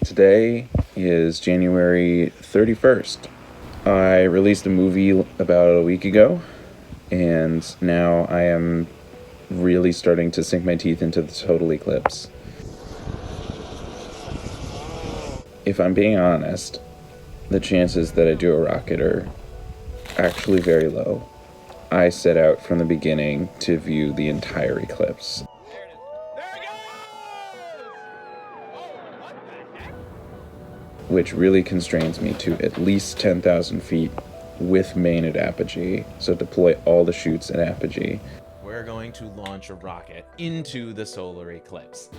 Today is January 31st. I released a movie about a week ago, and now I am really starting to sink my teeth into the total eclipse. If I'm being honest, the chances that I do a rocket are actually very low. I set out from the beginning to view the entire eclipse. Which really constrains me to at least 10,000 feet with main at apogee, so deploy all the chutes at apogee. We're going to launch a rocket into the solar eclipse.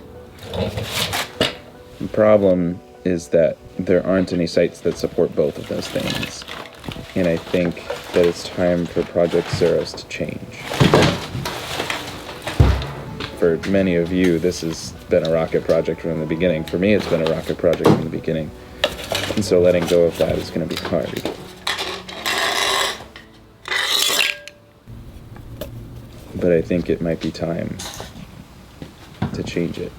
The problem is that there aren't any sites that support both of those things, and I think that it's time for Project SAROS to change. For many of you, this has been a rocket project from the beginning. For me, it's been a rocket project from the beginning. And so letting go of that is going to be hard. But I think it might be time to change it.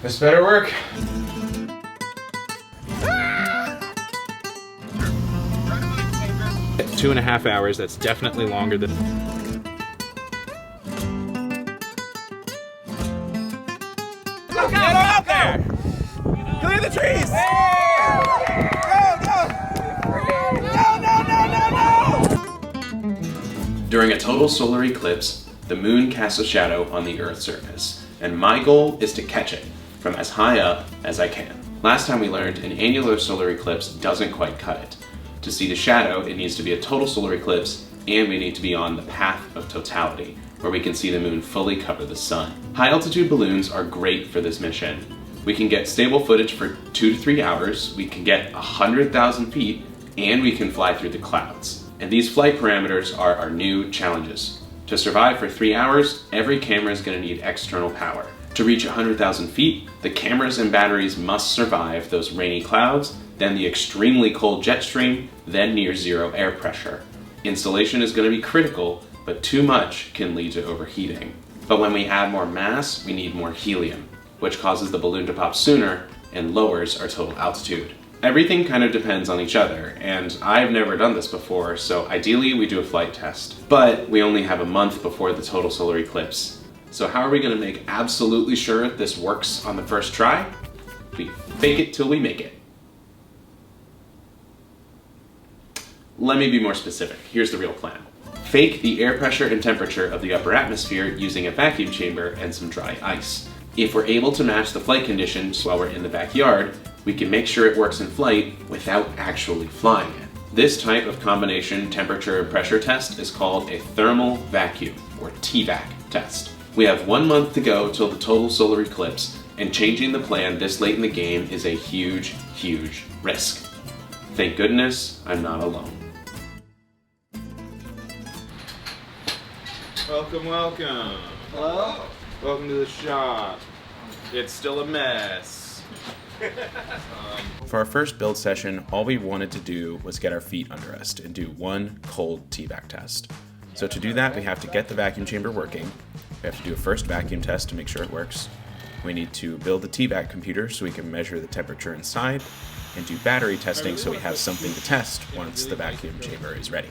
This better work. It's 2.5 hours. That's definitely longer than. Go, get out there! Clear the trees! No! During a total solar eclipse, the moon casts a shadow on the Earth's surface, and my goal is to catch it from as high up as I can. Last time we learned an annular solar eclipse doesn't quite cut it. To see the shadow, it needs to be a total solar eclipse, and we need to be on the path of totality, where we can see the moon fully cover the sun. High altitude balloons are great for this mission. We can get stable footage for 2 to 3 hours, we can get 100,000 feet, and we can fly through the clouds. And these flight parameters are our new challenges. To survive for 3 hours, every camera is going to need external power. To reach 100,000 feet, the cameras and batteries must survive those rainy clouds, then the extremely cold jet stream, then near zero air pressure. Insulation is going to be critical, but too much can lead to overheating. But when we add more mass, we need more helium, which causes the balloon to pop sooner and lowers our total altitude. Everything kind of depends on each other, and I've never done this before, so ideally we do a flight test. But we only have a month before the total solar eclipse. So how are we going to make absolutely sure this works on the first try? We fake it till we make it. Let me be more specific. Here's the real plan. Fake the air pressure and temperature of the upper atmosphere using a vacuum chamber and some dry ice. If we're able to match the flight conditions while we're in the backyard, we can make sure it works in flight without actually flying it. This type of combination temperature and pressure test is called a thermal vacuum, or TVAC test. We have 1 month to go till the total solar eclipse, and changing the plan this late in the game is a huge, huge risk. Thank goodness I'm not alone. Welcome, welcome. Hello? Welcome to the shop. It's still a mess. For our first build session, all we wanted to do was get our feet under us and do one cold TVAC test. So to do that, we have to get the vacuum chamber working. We have to do a first vacuum test to make sure it works. We need to build the TVAC computer so we can measure the temperature inside, and do battery testing so we have something to test once the vacuum chamber is ready.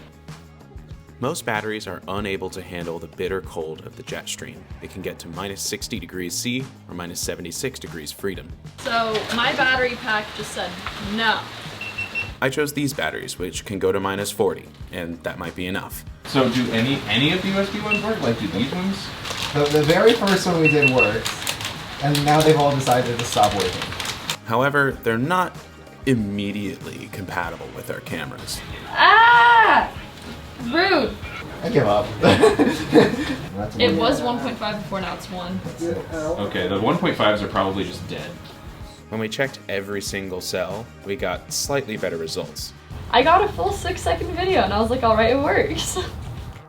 Most batteries are unable to handle the bitter cold of the jet stream. It can get to minus 60 degrees C or minus 76 degrees freedom. So my battery pack just said no. I chose these batteries, which can go to minus 40, and that might be enough. So do any of the USB ones work? Like, do these ones? The very first one we did worked, and now they've all decided to stop working. However, they're not immediately compatible with our cameras. Ah! Rude. I give up. It was 1.5 before, now it's 1. Okay, the 1.5s are probably just dead. When we checked every single cell, we got slightly better results. I got a full 6-second video and I was like, alright, it works.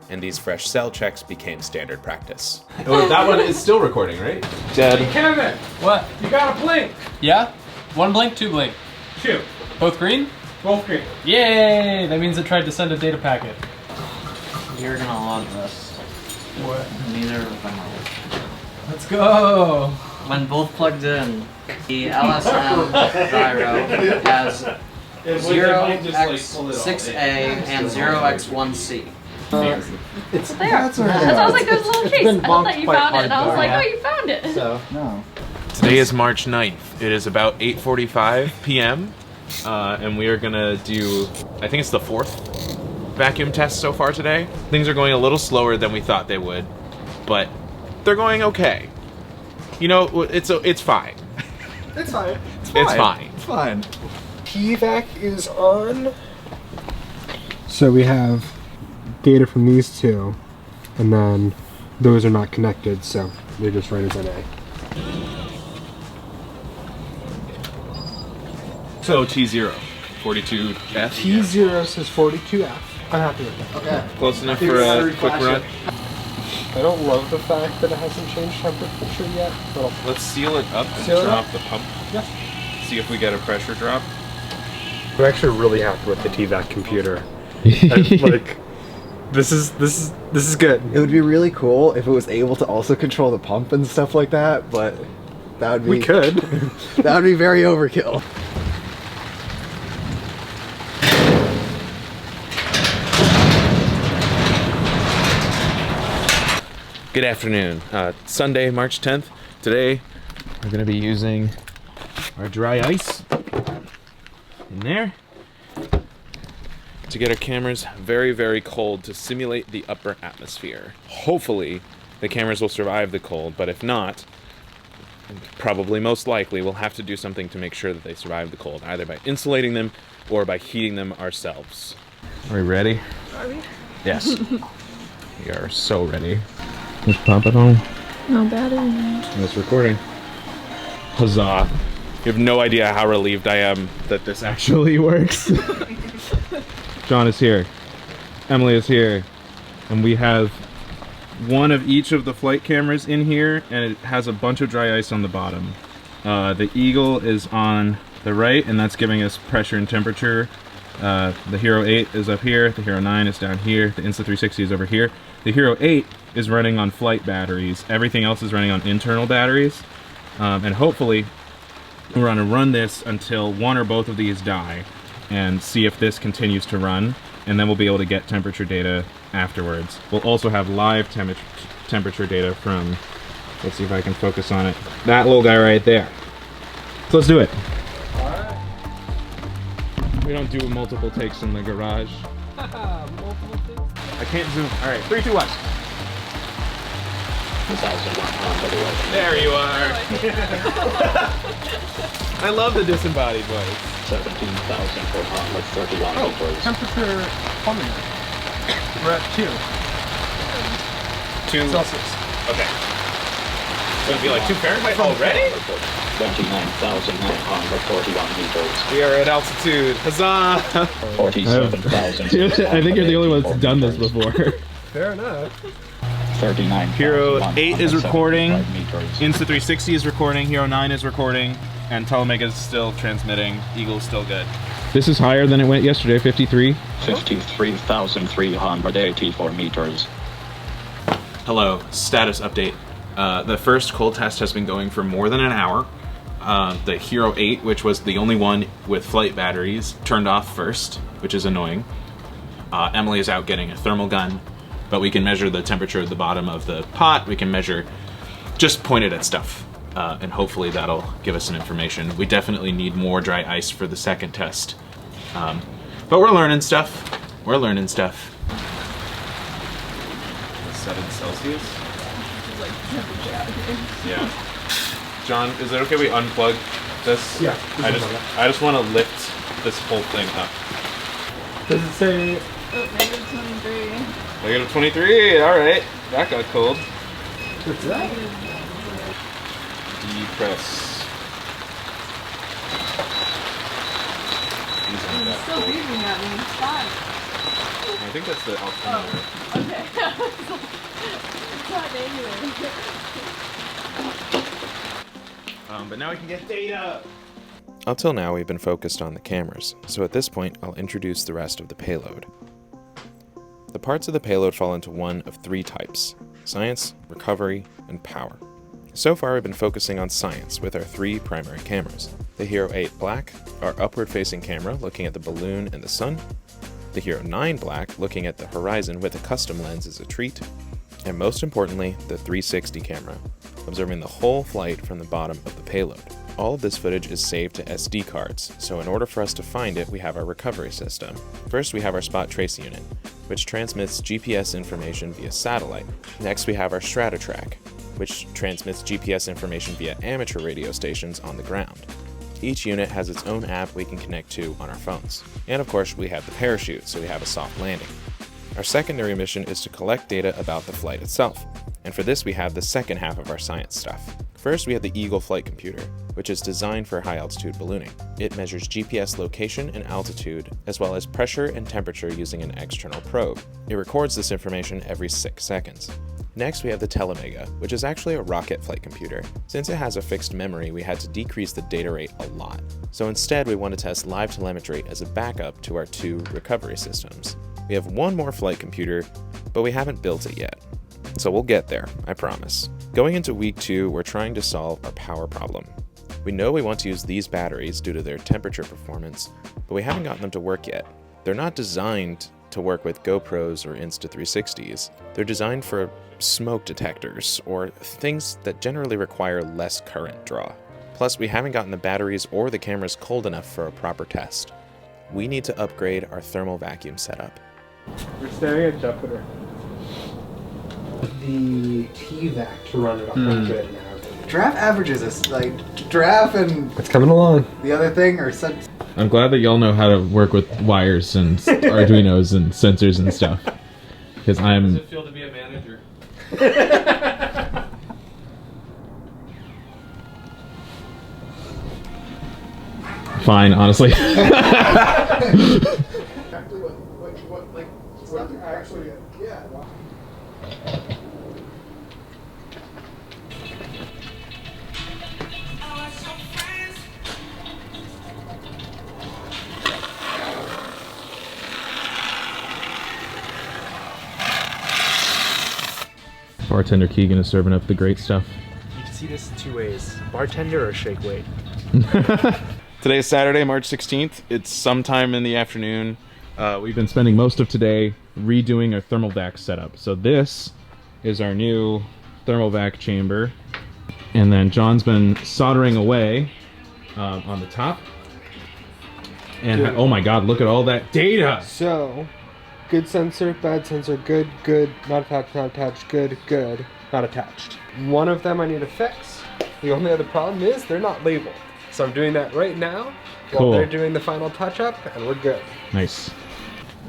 and these fresh cell checks became standard practice. Oh, that one is still recording, right? Dead. Kevin, What? you got a blink. Yeah? One blink, two blink. Two. Both green? Both green. Yay! That means it tried to send a data packet. You're gonna love this. What? Neither of them are. Let's go! When both plugged in, the LSM gyro has 0x6A and 0x1C. It's There. that's I was like, there's a little case. I thought that you found it, and I was like, oh, you found it. So no. Today is March 9th. It is about 8:45 p.m. And we are gonna do, I think it's the 4th vacuum test so far today. Things are going a little slower than we thought they would, but they're going okay. You know, it's fine. It's fine. It's fine. It's fine. TVAC is on. So we have data from these two, and then those are not connected, so they're just right as NA. So T0, 42F. T0 says 42F. I'm happy with that. Okay. Close enough for a quick run. I don't love the fact that it hasn't changed temperature yet, but Let's seal it up and Seal it turn up? off the pump. Yeah. See if we get a pressure drop. I'm actually really happy with the TVAC computer. Like, this is good. It would be really cool if it was able to also control the pump and stuff like that, but that would be... We could. That would be very overkill. Good afternoon. Sunday, March 10th. Today, we're going to be using our dry ice in there to get our cameras very, very cold to simulate the upper atmosphere. Hopefully, the cameras will survive the cold, but if not, and probably most likely, we'll have to do something to make sure that they survive the cold, either by insulating them or by heating them ourselves. Are we ready? Are we? Yes. We are so ready. Let's pop it on. No battery. It's recording. Huzzah. You have no idea how relieved I am that this actually works. John is here. Emily is here. And we have one of each of the flight cameras in here, and it has a bunch of dry ice on the bottom. The Eagle is on the right, and that's giving us pressure and temperature. The Hero 8 is up here, the Hero 9 is down here, the Insta360 is over here. The Hero 8 is running on flight batteries. Everything else is running on internal batteries. And hopefully, we're going to run this until one or both of these die and see if this continues to run, and then we'll be able to get temperature data afterwards. We'll also have live temperature data from, let's see if I can focus on it, that little guy right there. So let's do it. Alright. We don't do multiple takes in the garage. Multiple things. I can't zoom. Alright, 3, 2, 1. There you are. I love the disembodied voice. 17,431 meters. Temperature plumbing. We're at 2 Celsius. Okay. It's gonna be like 2 Fahrenheit already? 29,941 meters. We are at altitude. Huzzah! 47,000. I think you're the only one that's done this before. Fair enough. 39. Hero 8 is recording. Meters. Insta360 is recording. Hero 9 is recording. And Telemega is still transmitting. Eagle is still good. This is higher than it went yesterday, 53. 53,384 meters. Hello, status update. The first cold test has been going for more than an hour. The Hero 8, which was the only one with flight batteries, turned off first, which is annoying. Emily is out getting a thermal gun, but we can measure the temperature at the bottom of the pot. We can measure, just point it at stuff, and hopefully that'll give us some information. We definitely need more dry ice for the second test. But we're learning stuff. We're learning stuff. 7 Celsius? Like temperature out here. Yeah. John, is it okay we unplug this? Yeah. I just want to lift this whole thing up. Does it say Oh, negative 23. Negative 23, alright. That got cold. what's that? Depress. It's still beeping at me. It's fine. I think that's the altimeter. Okay. It's not manual. But now we can get data! Up till now, we've been focused on the cameras, so at this point, I'll introduce the rest of the payload. The parts of the payload fall into one of three types: science, recovery, and power. So far, we've been focusing on science with our three primary cameras. The Hero 8 Black, our upward-facing camera looking at the balloon and the sun, the Hero 9 Black looking at the horizon with a custom lens as a treat, and most importantly, the 360 camera, observing the whole flight from the bottom of the payload. All of this footage is saved to SD cards, so in order for us to find it, we have our recovery system. First, we have our spot trace unit, which transmits GPS information via satellite. Next, we have our StratoTrack, which transmits GPS information via amateur radio stations on the ground. Each unit has its own app we can connect to on our phones. And of course, we have the parachute, so we have a soft landing. Our secondary mission is to collect data about the flight itself, and for this we have the second half of our science stuff. First, we have the Eagle flight computer, which is designed for high-altitude ballooning. It measures GPS location and altitude, as well as pressure and temperature using an external probe. It records this information every 6 seconds. Next, we have the Telemega, which is actually a rocket flight computer. Since it has a fixed memory, we had to decrease the data rate a lot. So instead, we want to test live telemetry as a backup to our two recovery systems. We have one more flight computer, but we haven't built it yet. So we'll get there, I promise. Going into week 2, we're trying to solve our power problem. We know we want to use these batteries due to their temperature performance, but we haven't gotten them to work yet. They're not designed to work with GoPros or Insta360s. They're designed for smoke detectors or things that generally require less current draw. Plus, we haven't gotten the batteries or the cameras cold enough for a proper test. We need to upgrade our thermal vacuum setup. We're staring at Jupiter. The TVAC to run at 100 now. Giraffe averages is like giraffe and It's coming along. the other thing are such. I'm glad that y'all know how to work with wires and Arduinos and sensors and stuff. Because How does I'm... it feel to be a manager? fine, honestly. Bartender Keegan is serving up the great stuff. You can see this 2 ways: bartender or shake weight. Today is Saturday, March 16th. It's sometime in the afternoon. We've been spending most of today redoing our thermal vac setup. So this is our new thermal vac chamber. And then John's been soldering away on the top. And oh my god, look at all that data! So, good sensor, bad sensor, good, good, not attached, not attached, good, good, not attached. One of them I need to fix. The only other problem is they're not labeled. So I'm doing that right now while they're doing the final touch-up, and we're good. Nice.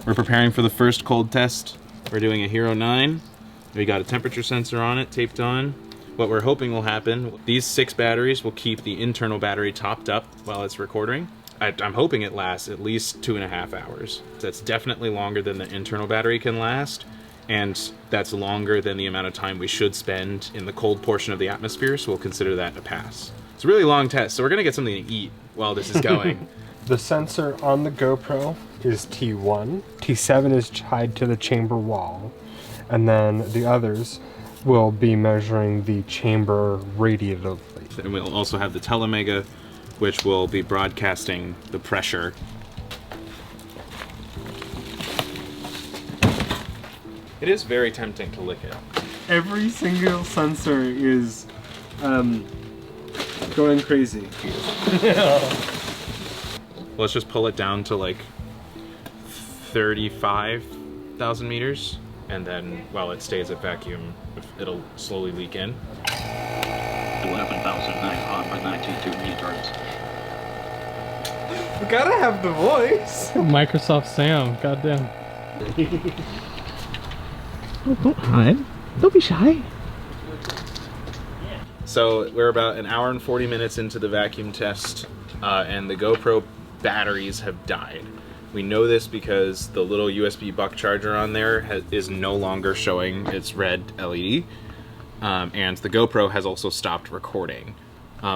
We're preparing for the first cold test. We're doing a Hero 9. We got a temperature sensor on it, taped on. What we're hoping will happen, these 6 batteries will keep the internal battery topped up while it's recording. I'm hoping it lasts at least 2.5 hours. That's definitely longer than the internal battery can last, and that's longer than the amount of time we should spend in the cold portion of the atmosphere, so we'll consider that a pass. It's a really long test, so we're gonna get something to eat while this is going. The sensor on the GoPro is T1. T7 is tied to the chamber wall, and then the others will be measuring the chamber radiatively. And we'll also have the Telemega, which will be broadcasting the pressure. It is very tempting to lick it. Every single sensor is going crazy. Let's just pull it down to like 35,000 meters, and then while it stays at vacuum, it'll slowly leak in. 11,992 meters. We gotta have the voice. Microsoft Sam, goddamn. Don't hide. Don't be shy. So we're about an hour and 40 minutes into the vacuum test, and the GoPro batteries have died. We know this because the little USB buck charger on there is no longer showing its red LED, and the GoPro has also stopped recording.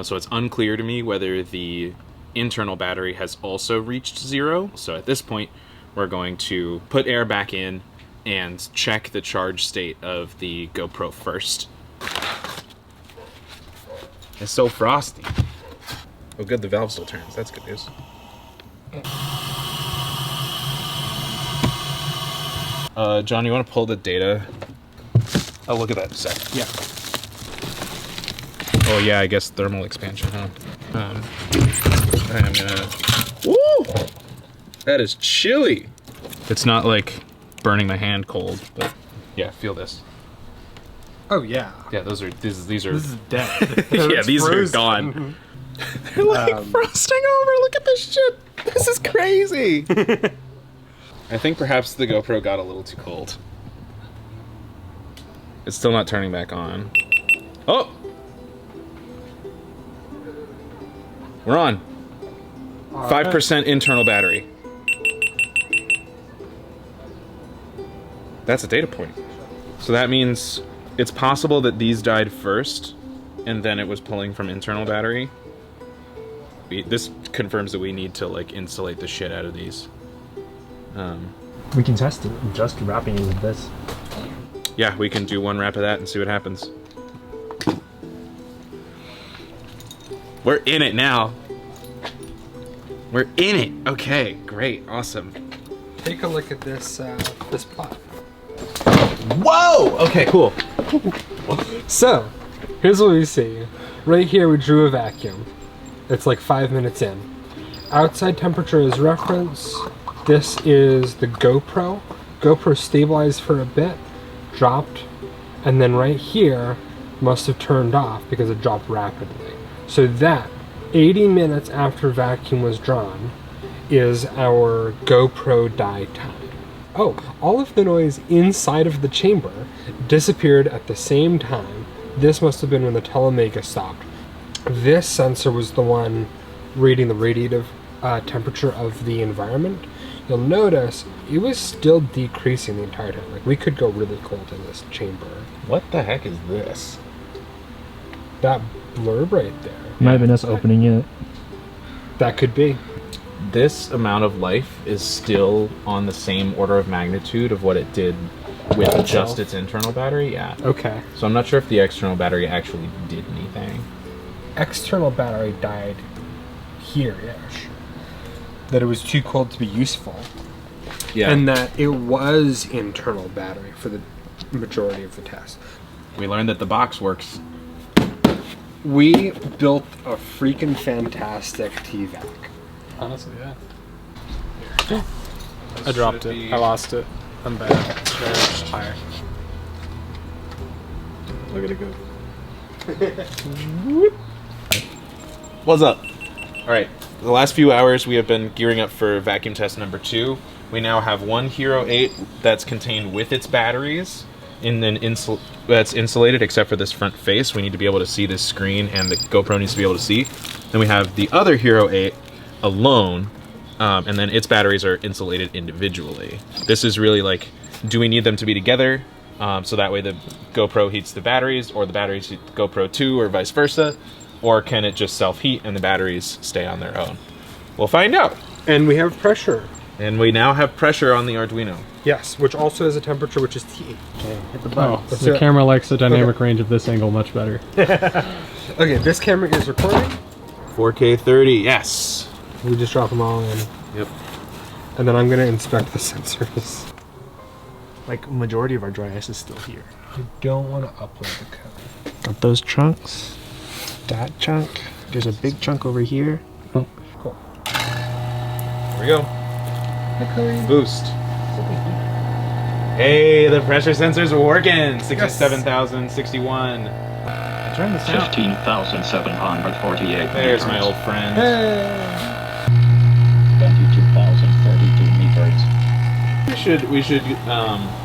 So it's unclear to me whether the internal battery has also reached 0. So at this point, we're going to put air back in and check the charge state of the GoPro first. It's so frosty. Oh good, the valve still turns. That's good news. John, you want to pull the data? I'll look at that in a sec. Yeah. Oh yeah, I guess thermal expansion, huh? I'm gonna... Woo! That is chilly! It's not like burning my hand cold, but yeah, feel this. Oh yeah. Yeah, these are... This is dead. yeah, It's these frozen. are gone. They're like frosting over, look at this shit! This is crazy! I think perhaps the GoPro got a little too cold. It's still not turning back on. Oh! We're on. 5% internal battery. That's a data point. So that means it's possible that these died first, and then it was pulling from internal battery. This confirms that we need to like insulate the shit out of these. We can test it just wrapping it with this. Yeah, we can do one wrap of that and see what happens. We're in it now. We're in it. Okay, great, awesome. Take a look at this this pot. Whoa! Okay, cool. So, here's what we see. Right here we drew a vacuum. It's like 5 minutes in. Outside temperature is reference. This is the GoPro. GoPro stabilized for a bit, dropped, and then right here must have turned off because it dropped rapidly. So that, 80 minutes after vacuum was drawn, is our GoPro die time. Oh, all of the noise inside of the chamber disappeared at the same time. This must have been when the telemega stopped. This sensor was the one reading the radiative temperature of the environment. You'll notice it was still decreasing the entire time. Like, we could go really cold in this chamber. What the heck is this? That blurb right there. Might have been us opening it. That could be. This amount of life is still on the same order of magnitude of what it did with just its internal battery, yeah. Okay. So I'm not sure if the external battery actually did anything. External battery died here-ish. That it was too cold to be useful. Yeah. And that it was internal battery for the majority of the test. We learned that the box works. We built a freaking fantastic TVAC. Honestly, yeah. I dropped it. I lost it. I'm bad. It's very high. Look at it go. What's up? Alright, the last few hours we have been gearing up for vacuum test number 2. We now have one Hero 8 that's contained with its batteries in an that's insulated except for this front face. We need to be able to see this screen, and the GoPro needs to be able to see. Then we have the other Hero 8 alone, and then its batteries are insulated individually. This is really like, do we need them to be together? So that way the GoPro heats the batteries, or the batteries heat the GoPro too, or vice versa. Or can it just self-heat and the batteries stay on their own? We'll find out. And we have pressure. And we now have pressure on the Arduino. Yes, which also has a temperature which is T. Okay, hit the button. Oh, the camera likes the dynamic range of this angle much better. Okay, this camera is recording. 4K 30, yes. We just drop them all in. Yep. And then I'm going to inspect the sensors. Like, majority of our dry ice is still here. You don't want to upload the code. Got those chunks. That chunk. There's a big chunk over here. Oh, cool. Here we go. Boost. Hey, the pressure sensors are working. 67,061. Turn this out. 15,748 There's my meters. old friend. 22,032 meters. We should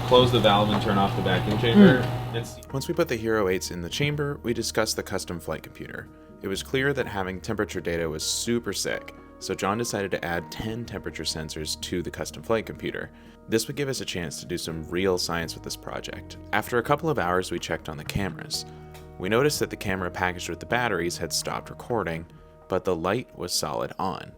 close the valve and turn off the vacuum chamber. Once we put the Hero 8s in the chamber, we discussed the custom flight computer. It was clear that having temperature data was super sick, so John decided to add 10 temperature sensors to the custom flight computer. This would give us a chance to do some real science with this project. After a couple of hours, we checked on the cameras. We noticed that the camera packaged with the batteries had stopped recording, but the light was solid on.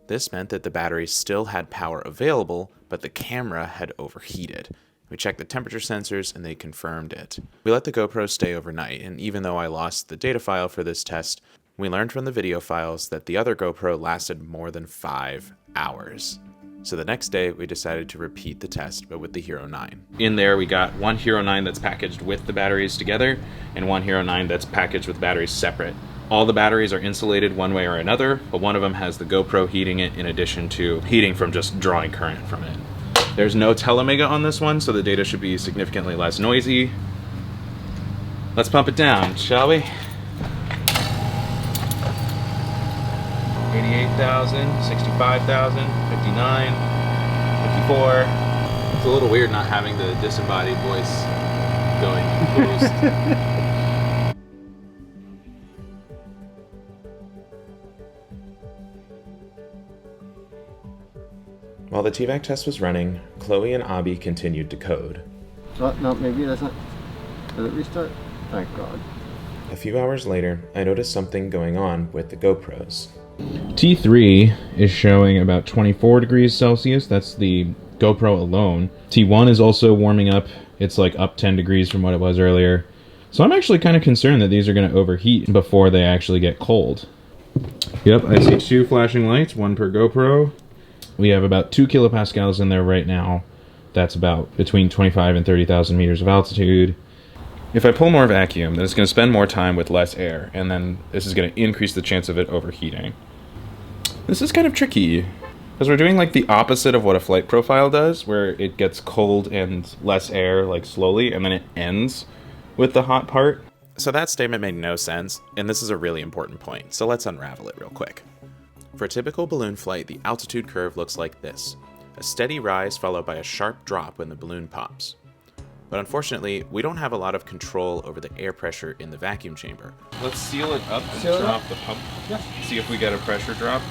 This meant that the batteries still had power available, but the camera had overheated. We checked the temperature sensors and they confirmed it. We let the GoPro stay overnight, and even though I lost the data file for this test, we learned from the video files that the other GoPro lasted more than 5 hours. So the next day, we decided to repeat the test, but with the Hero 9. In there, we got one Hero 9 that's packaged with the batteries together, and one Hero 9 that's packaged with batteries separate. All the batteries are insulated one way or another, but one of them has the GoPro heating it in addition to heating from just drawing current from it. There's no telemega on this one, so the data should be significantly less noisy. Let's pump it down, shall we? 88,000, 65,000, 59, 54. It's a little weird not having the disembodied voice going boost. While the TVAC test was running, Chloe and Abby continued to code. Oh, no, maybe that's not. Did it restart? Thank God. A few hours later, I noticed something going on with the GoPros. T3 is showing about 24 degrees Celsius. That's the GoPro alone. T1 is also warming up. It's like up 10 degrees from what it was earlier. So I'm actually kind of concerned that these are going to overheat before they actually get cold. Yep, I see 2 flashing lights, 1 per GoPro. We have about 2 kilopascals in there right now. That's about between 25 and 30,000 meters of altitude. If I pull more vacuum, then it's going to spend more time with less air, and then this is going to increase the chance of it overheating. This is kind of tricky, because we're doing like the opposite of what a flight profile does, where it gets cold and less air like slowly, and then it ends with the hot part. So that statement made no sense, and this is a really important point, so let's unravel it real quick. For a typical balloon flight, the altitude curve looks like this: a steady rise followed by a sharp drop when the balloon pops. But unfortunately, we don't have a lot of control over the air pressure in the vacuum chamber. Let's seal it up and turn off the pump. Yeah. See if we get a pressure drop.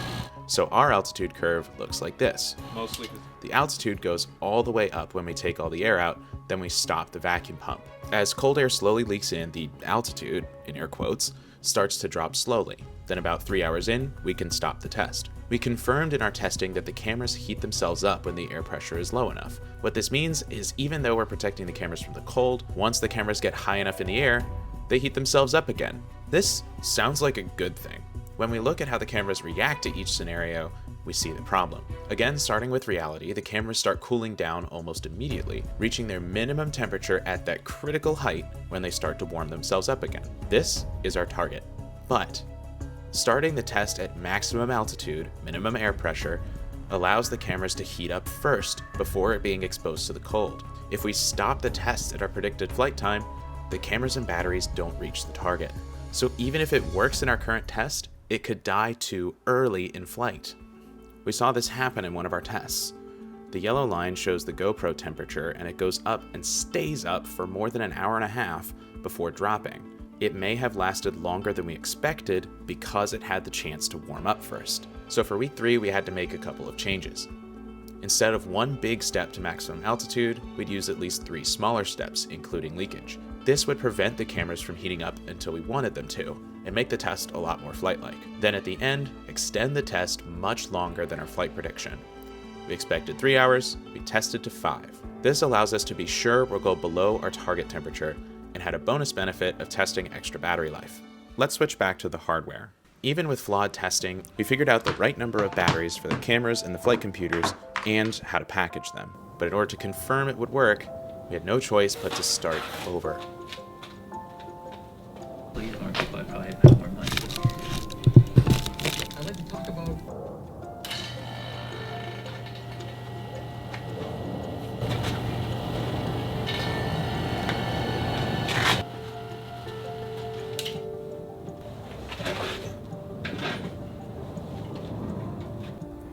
So our altitude curve looks like this. Mostly. The altitude goes all the way up when we take all the air out, then we stop the vacuum pump. As cold air slowly leaks in, the altitude, in air quotes, starts to drop slowly. Then about 3 hours in, we can stop the test. We confirmed in our testing that the cameras heat themselves up when the air pressure is low enough. What this means is even though we're protecting the cameras from the cold, once the cameras get high enough in the air, they heat themselves up again. This sounds like a good thing. When we look at how the cameras react to each scenario, we see the problem. Again, starting with reality, the cameras start cooling down almost immediately, reaching their minimum temperature at that critical height when they start to warm themselves up again. This is our target. But starting the test at maximum altitude, minimum air pressure, allows the cameras to heat up first before it being exposed to the cold. If we stop the test at our predicted flight time, the cameras and batteries don't reach the target. So even if it works in our current test, it could die too early in flight. We saw this happen in one of our tests. The yellow line shows the GoPro temperature, and it goes up and stays up for more than an hour and a half before dropping. It may have lasted longer than we expected because it had the chance to warm up first. So for week 3, we had to make a couple of changes. Instead of one big step to maximum altitude, we'd use at least 3 smaller steps, including leakage. This would prevent the cameras from heating up until we wanted them to, and make the test a lot more flight-like. Then at the end, extend the test much longer than our flight prediction. We expected 3 hours, we tested to 5. This allows us to be sure we'll go below our target temperature, and had a bonus benefit of testing extra battery life. Let's switch back to the hardware. Even with flawed testing, we figured out the right number of batteries for the cameras and the flight computers, and how to package them. But in order to confirm it would work, we had no choice but to start over. Please, more people, I probably have more money. I'd like to talk about...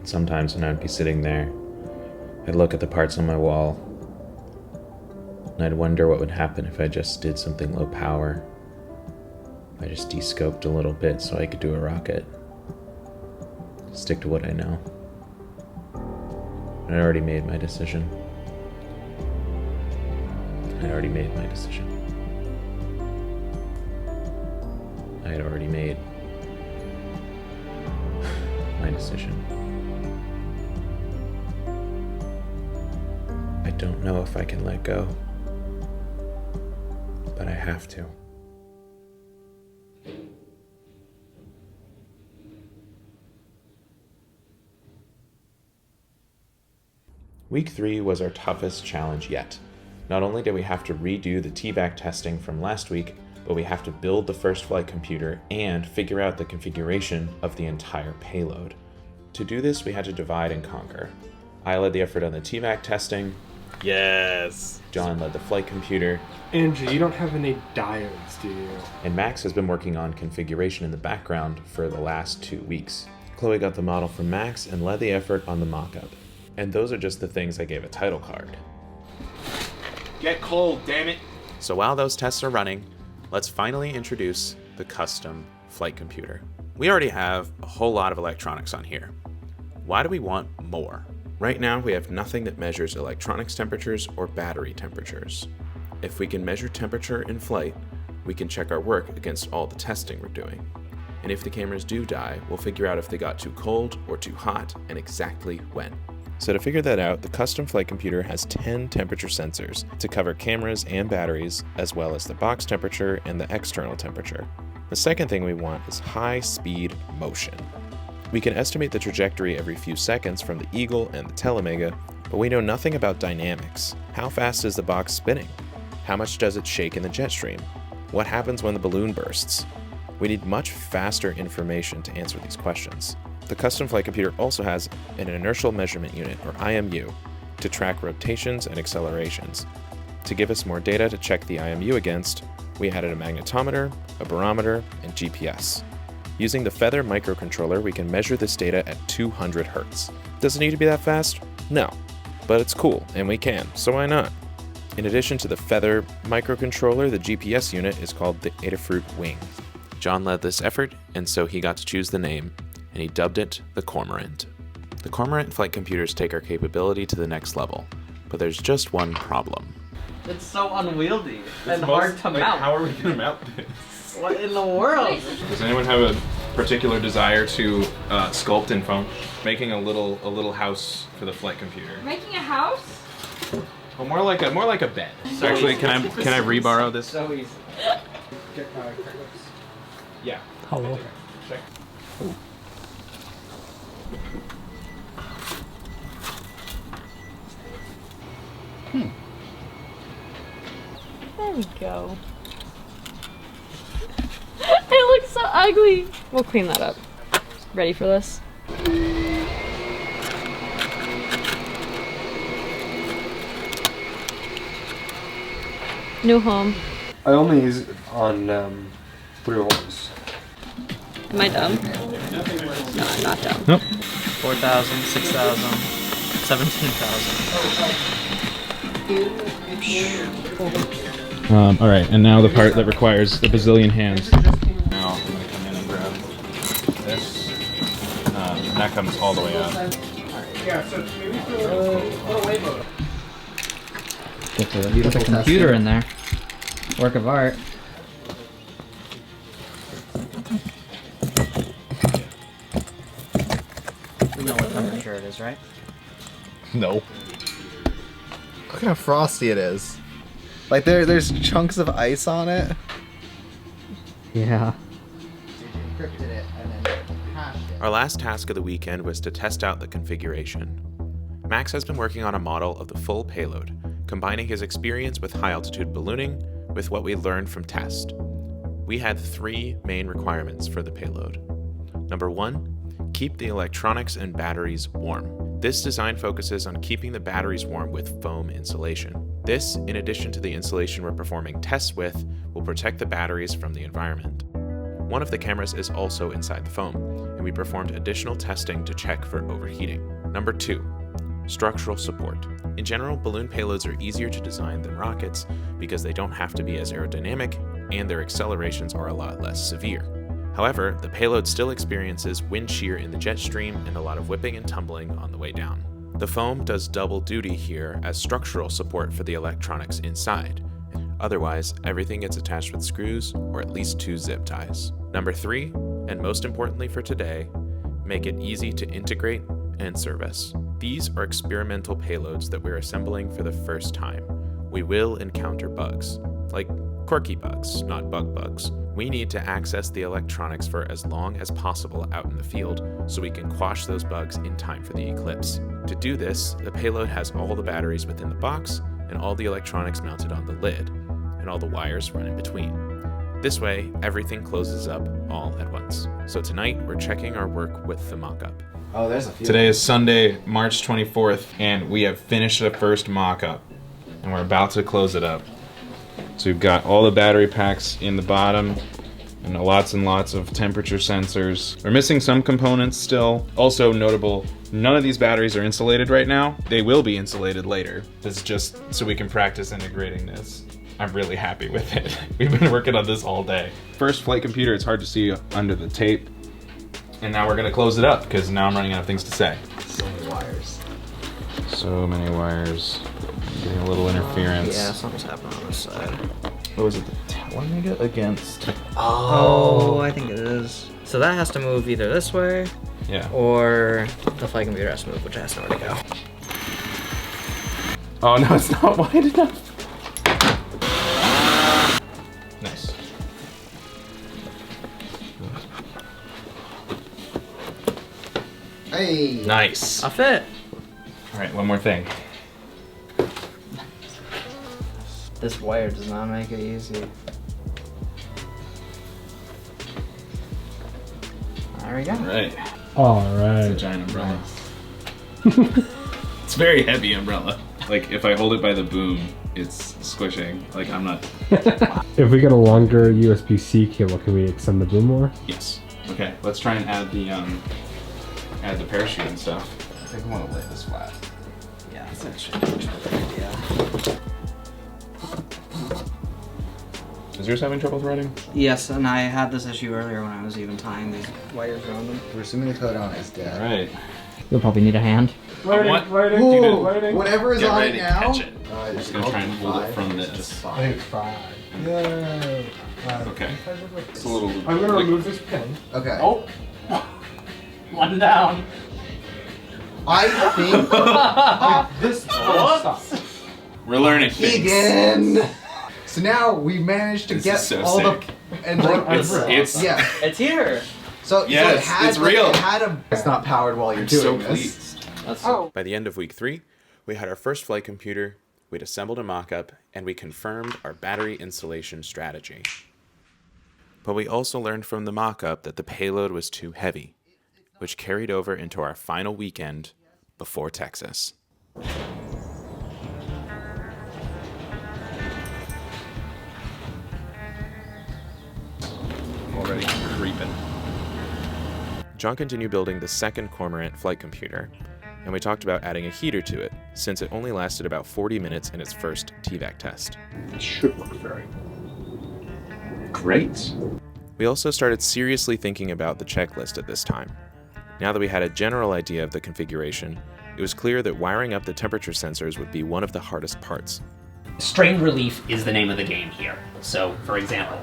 Sometimes when I'd be sitting there, I'd look at the parts on my wall, and I'd wonder what would happen if I just did something low power. I just descoped a little bit so I could do a rocket. stick to what I know. I already made my decision. I had already made my decision. I don't know if I can let go, but I have to. Week 3 was our toughest challenge yet. Not only did we have to redo the TVAC testing from last week, but we have to build the first flight computer and figure out the configuration of the entire payload. To do this, we had to divide and conquer. I led the effort on the TVAC testing. Yes! John led the flight computer. Andrew, you don't have any diodes, do you? And Max has been working on configuration in the background for the last 2 weeks. Chloe got the model from Max and led the effort on the mock-up. And those are just the things I gave a title card. Get cold, damn it! So while those tests are running, let's finally introduce the custom flight computer. We already have a whole lot of electronics on here. Why do we want more? Right now, we have nothing that measures electronics temperatures or battery temperatures. If we can measure temperature in flight, we can check our work against all the testing we're doing. And if the cameras do die, we'll figure out if they got too cold or too hot and exactly when. So to figure that out, the custom flight computer has 10 temperature sensors to cover cameras and batteries, as well as the box temperature and the external temperature. The second thing we want is high-speed motion. We can estimate the trajectory every few seconds from the Eagle and the Telemega, but we know nothing about dynamics. How fast is the box spinning? How much does it shake in the jet stream? What happens when the balloon bursts? We need much faster information to answer these questions. The custom flight computer also has an inertial measurement unit, or IMU, to track rotations and accelerations. To give us more data to check the IMU against, we added a magnetometer, a barometer, and GPS. Using the Feather microcontroller, we can measure this data at 200 Hz. Does it need to be that fast? No. But it's cool, and we can, so why not? In addition to the Feather microcontroller, the GPS unit is called the Adafruit Wing. John led this effort, and so he got to choose the name, and he dubbed it the Cormorant. The Cormorant flight computers take our capability to the next level, but there's just one problem. It's so unwieldy and hard to mount. How are we going to mount this? What in the world? Does anyone have a particular desire to sculpt in foam? Making a little house for the flight computer. Making a house? Well, more like a bed. So actually, can I reborrow this? So easy. Yeah. Hello. Check. There we go. It looks so ugly. We'll clean that up. Ready for this? New home. I only use it on Blue Horse. Am I dumb? No, I'm not dumb. Nope. 4,000, 6,000, 17,000. All right, and now the part that requires a bazillion hands. Now I'm gonna come in and grab this. That comes all the way out. Get the beautiful computer in there. Work of art. You know what temperature it is, right? No. Look at how frosty it is. Like there's chunks of ice on it. Yeah. Our last task of the weekend was to test out the configuration. Max has been working on a model of the full payload, combining his experience with high-altitude ballooning with what we learned from test. We had 3 main requirements for the payload. Number 1, keep the electronics and batteries warm. This design focuses on keeping the batteries warm with foam insulation. This, in addition to the insulation we're performing tests with, will protect the batteries from the environment. One of the cameras is also inside the foam, and we performed additional testing to check for overheating. Number 2, structural support. In general, balloon payloads are easier to design than rockets because they don't have to be as aerodynamic and their accelerations are a lot less severe. However, the payload still experiences wind shear in the jet stream and a lot of whipping and tumbling on the way down. The foam does double duty here as structural support for the electronics inside. Otherwise, everything gets attached with screws or at least 2 zip ties. Number 3, and most importantly for today, make it easy to integrate and service. These are experimental payloads that we're assembling for the first time. We will encounter bugs, like quirky bugs, not bugs. We need to access the electronics for as long as possible out in the field so we can quash those bugs in time for the Eclipse. To do this, the payload has all the batteries within the box and all the electronics mounted on the lid, and all the wires run in between. This way, everything closes up all at once. So tonight, we're checking our work with the mock-up. Oh, there's a few. Today is Sunday, March 24th, and we have finished the first mock-up, and we're about to close it up. So we've got all the battery packs in the bottom, and lots of temperature sensors. We're missing some components still. Also notable, none of these batteries are insulated right now. They will be insulated later. It's just so we can practice integrating this. I'm really happy with it. We've been working on this all day. First flight computer, it's hard to see under the tape. And now we're gonna close it up because now I'm running out of things to say. So many wires. So many wires. Getting a little interference. Yeah, something's happening on this side. What was it, the Telemega against? Oh, I think it is. So that has to move either this way, Yeah. or the flight computer has to move, which has nowhere to go. Oh no, it's not wide enough. Nice. Hey! Nice. A fit. All right, one more thing. This wire does not make it easy. There we go. All right. All It's a right. giant umbrella. It's a very heavy umbrella. Like if I hold it by the boom, it's squishing. Like I'm not. If we get a longer USB-C cable, can we extend the boom more? Yes. Okay. Let's try and add the parachute and stuff. I think I want to lay this flat. Yeah, that's actually a much better idea. Is yours having trouble threading? Yes, and I had this issue earlier when I was even tying these wires around them. We're assuming the code on is dead. All right. You'll probably need a hand. Lighting, What? lighting, Whoa! lighting. Whatever is Get on ready it to now. catch it. I'm just gonna try and hold it from this. I think it's 5. Yay. Okay. It's a little. I'm gonna remove this pin. Okay. Oh! One down. I think This stop. We're learning things. again. So now we managed to This get is so all sick. the and like It's yeah. It's here. So Yes, so it had, it's real. It had a. It's not powered while you're I'm doing so this. pleased. That's By the end of week 3, we had our first flight computer, we'd assembled a mock-up, and we confirmed our battery installation strategy. But we also learned from the mock-up that the payload was too heavy, which carried over into our final weekend before Texas. Already creeping. John continued building the second Cormorant flight computer, and we talked about adding a heater to it, since it only lasted about 40 minutes in its first TVAC test. It should look very Great. We also started seriously thinking about the checklist at this time. Now that we had a general idea of the configuration, it was clear that wiring up the temperature sensors would be one of the hardest parts. Strain relief is the name of the game here. So, for example,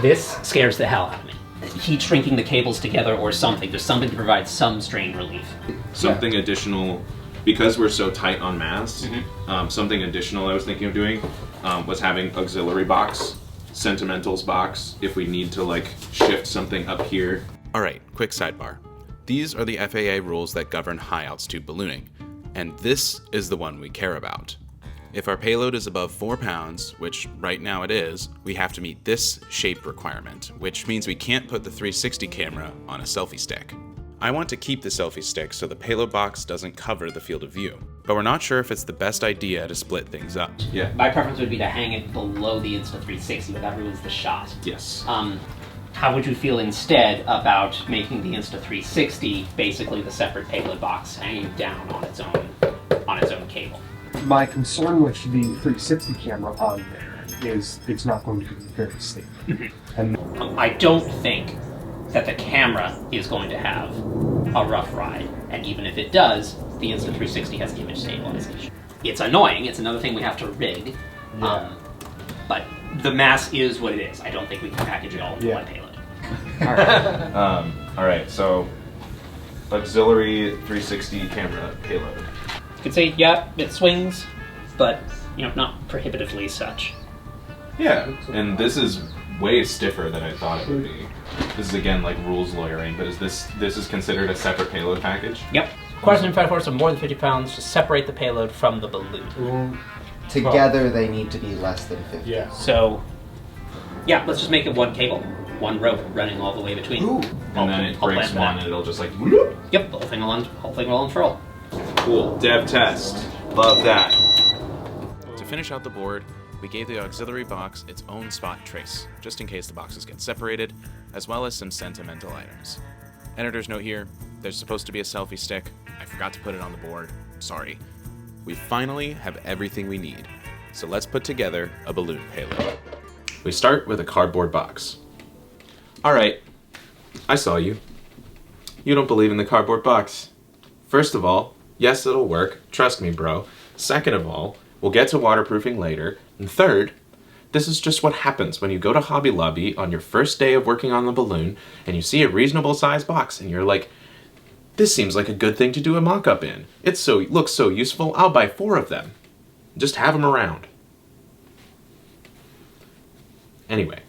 this scares the hell out of me. Heat shrinking the cables together or something. There's something to provide some strain relief. Something additional, because we're so tight on mass, something additional I was thinking of doing was having auxiliary box, sentimentals box, if we need to like shift something up here. All right, quick sidebar. These are the FAA rules that govern high altitude ballooning, and this is the one we care about. If our payload is above 4 pounds, which right now it is, we have to meet this shape requirement, which means we can't put the 360 camera on a selfie stick. I want to keep the selfie stick so the payload box doesn't cover the field of view, but we're not sure if it's the best idea to split things up. Yeah. My preference would be to hang it below the Insta360, but that ruins the shot. Yes. How would you feel instead about making the Insta360 basically the separate payload box hanging down on its own cable? My concern with the 360 camera on there is it's not going to be very safe. And I don't think that the camera is going to have a rough ride. And even if it does, the Insta360 has image stabilization. It's annoying, it's another thing we have to rig, but the mass is what it is. I don't think we can package it all into one payload. All right, so auxiliary 360 camera payload. You could say, yeah, it swings, but not prohibitively such. Yeah, and this is way stiffer than I thought it would be. This is again like rules lawyering, but is this is considered a separate payload package? Yep. Requires an infrared force of more than 50 pounds to separate the payload from the balloon. Together they need to be less than 50. Yeah. So, yeah, let's just make it one cable, one rope running all the way between. Ooh. And then it breaks one and it'll just like whoop. Yep, the whole thing will unfurl. Cool. Dev test. Love that. To finish out the board, we gave the auxiliary box its own spot trace, just in case the boxes get separated, as well as some sentimental items. Editor's note here, there's supposed to be a selfie stick. I forgot to put it on the board. Sorry. We finally have everything we need, so let's put together a balloon payload. We start with a cardboard box. Alright, I saw you. You don't believe in the cardboard box. First of all, yes, it'll work. Trust me, bro. Second of all, we'll get to waterproofing later. And third, this is just what happens when you go to Hobby Lobby on your first day of working on the balloon and you see a reasonable sized box and you're like, this seems like a good thing to do a mock-up in. It looks so useful, I'll buy 4 of them. Just have them around. Anyway,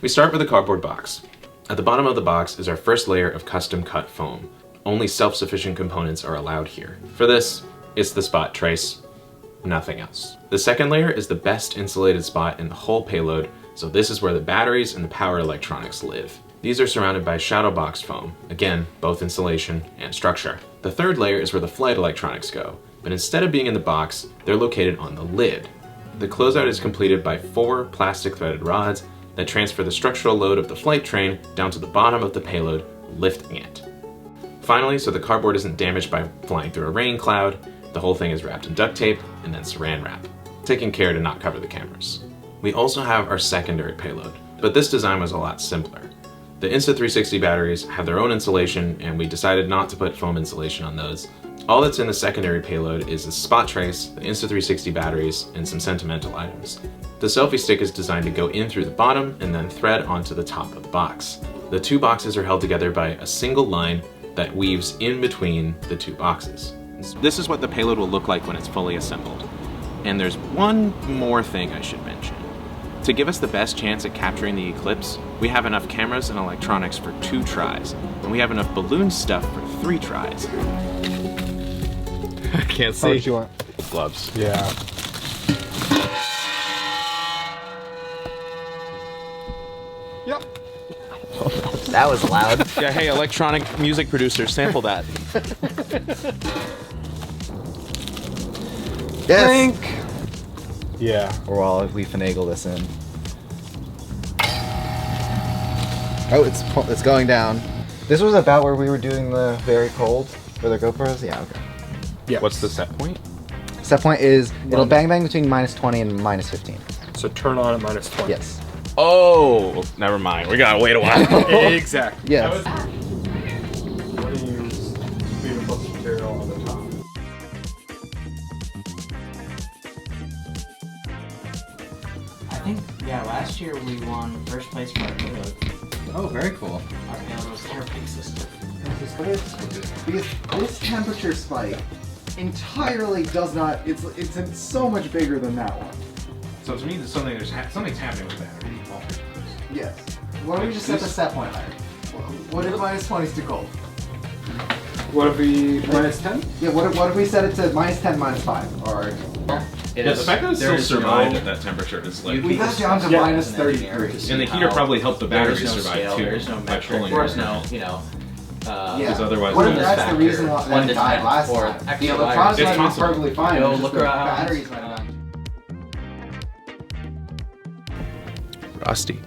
we start with a cardboard box. At the bottom of the box is our first layer of custom cut foam. Only self-sufficient components are allowed here. For this, it's the spot trace, nothing else. The second layer is the best insulated spot in the whole payload, so this is where the batteries and the power electronics live. These are surrounded by shadow box foam, again, both insulation and structure. The third layer is where the flight electronics go, but instead of being in the box, they're located on the lid. The closeout is completed by 4 plastic threaded rods that transfer the structural load of the flight train down to the bottom of the payload, lifting it. Finally, so the cardboard isn't damaged by flying through a rain cloud, the whole thing is wrapped in duct tape and then saran wrap, taking care to not cover the cameras. We also have our secondary payload, but this design was a lot simpler. The Insta360 batteries have their own insulation, and we decided not to put foam insulation on those. All that's in the secondary payload is the spot trace, the Insta360 batteries, and some sentimental items. The selfie stick is designed to go in through the bottom and then thread onto the top of the box. The 2 boxes are held together by a single line that weaves in between the 2 boxes. This is what the payload will look like when it's fully assembled. And there's one more thing I should mention. To give us the best chance at capturing the Eclipse, we have enough cameras and electronics for 2 tries, and we have enough balloon stuff for 3 tries. I can't see. How much you want? Gloves. Yeah. Yep. That was loud. Yeah, hey, electronic music producer, sample that. Yes. Yeah. Or while we finagle this in. Oh, it's going down. This was about where we were doing the very cold for the GoPros? Yeah, okay. Yeah. What's the set point? Set point is, it'll bang bang between -20 and -15. So turn on at -20. Yes. Oh, never mind. We gotta wait a while. Exactly. Yes. I'm going to use beautiful material on the top. I think, yeah, last year we won first place for our payload. Oh, very cool. Our payload was airplane system. Because this temperature spike entirely does not, it's so much bigger than that one. So to me, something's happening with battery. Yes. Why don't we just set the set point higher? What if -20 is too cold? What if we -10? Yeah, what if we set it to -10, -5? Or The fact that it still survived at that temperature is like... we got down to -33. And the heater probably helped the batteries There's no survive scale, too. there's no by metric, pulling there's it. no, Because otherwise... What if the- that's the reason that One it to died 10 last or time? extra The electronics It's might have been possible. perfectly fine. Go it's just look the around. batteries might have died. Rusty.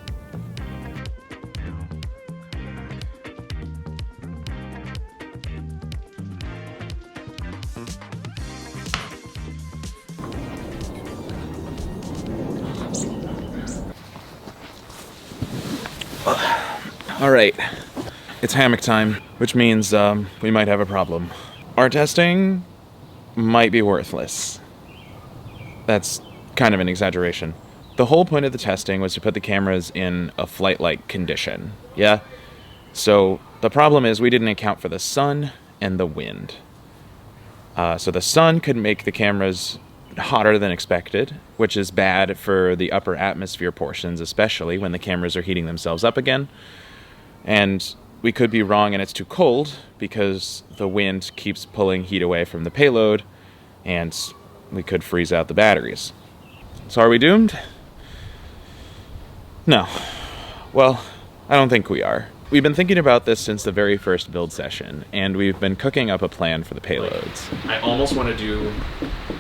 All right, It's hammock time, which means we might have a problem. Our testing might be worthless. That's kind of an exaggeration. The whole point of the testing was to put the cameras in a flight-like condition, yeah? So the problem is we didn't account for the sun and the wind. So the sun could make the cameras hotter than expected, which is bad for the upper atmosphere portions, especially when the cameras are heating themselves up again. And we could be wrong and it's too cold because the wind keeps pulling heat away from the payload and we could freeze out the batteries. So are we doomed? No. Well, I don't think we are. We've been thinking about this since the very first build session, and we've been cooking up a plan for the payloads. I almost want to do,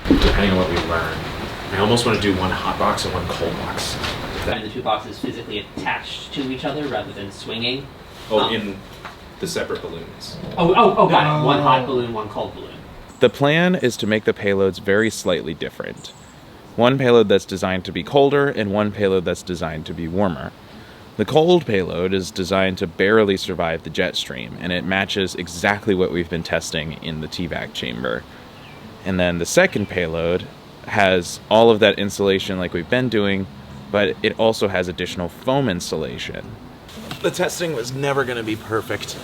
depending on what we learn, I almost want to do one hot box and one cold box. And the two boxes physically attached to each other rather than swinging. In the separate balloons. Oh, got it. One hot balloon, one cold balloon. The plan is to make the payloads very slightly different. One payload that's designed to be colder and one payload that's designed to be warmer. The cold payload is designed to barely survive the jet stream, and it matches exactly what we've been testing in the TVAC chamber. And then the second payload has all of that insulation like we've been doing, but it also has additional foam insulation. The testing was never going to be perfect.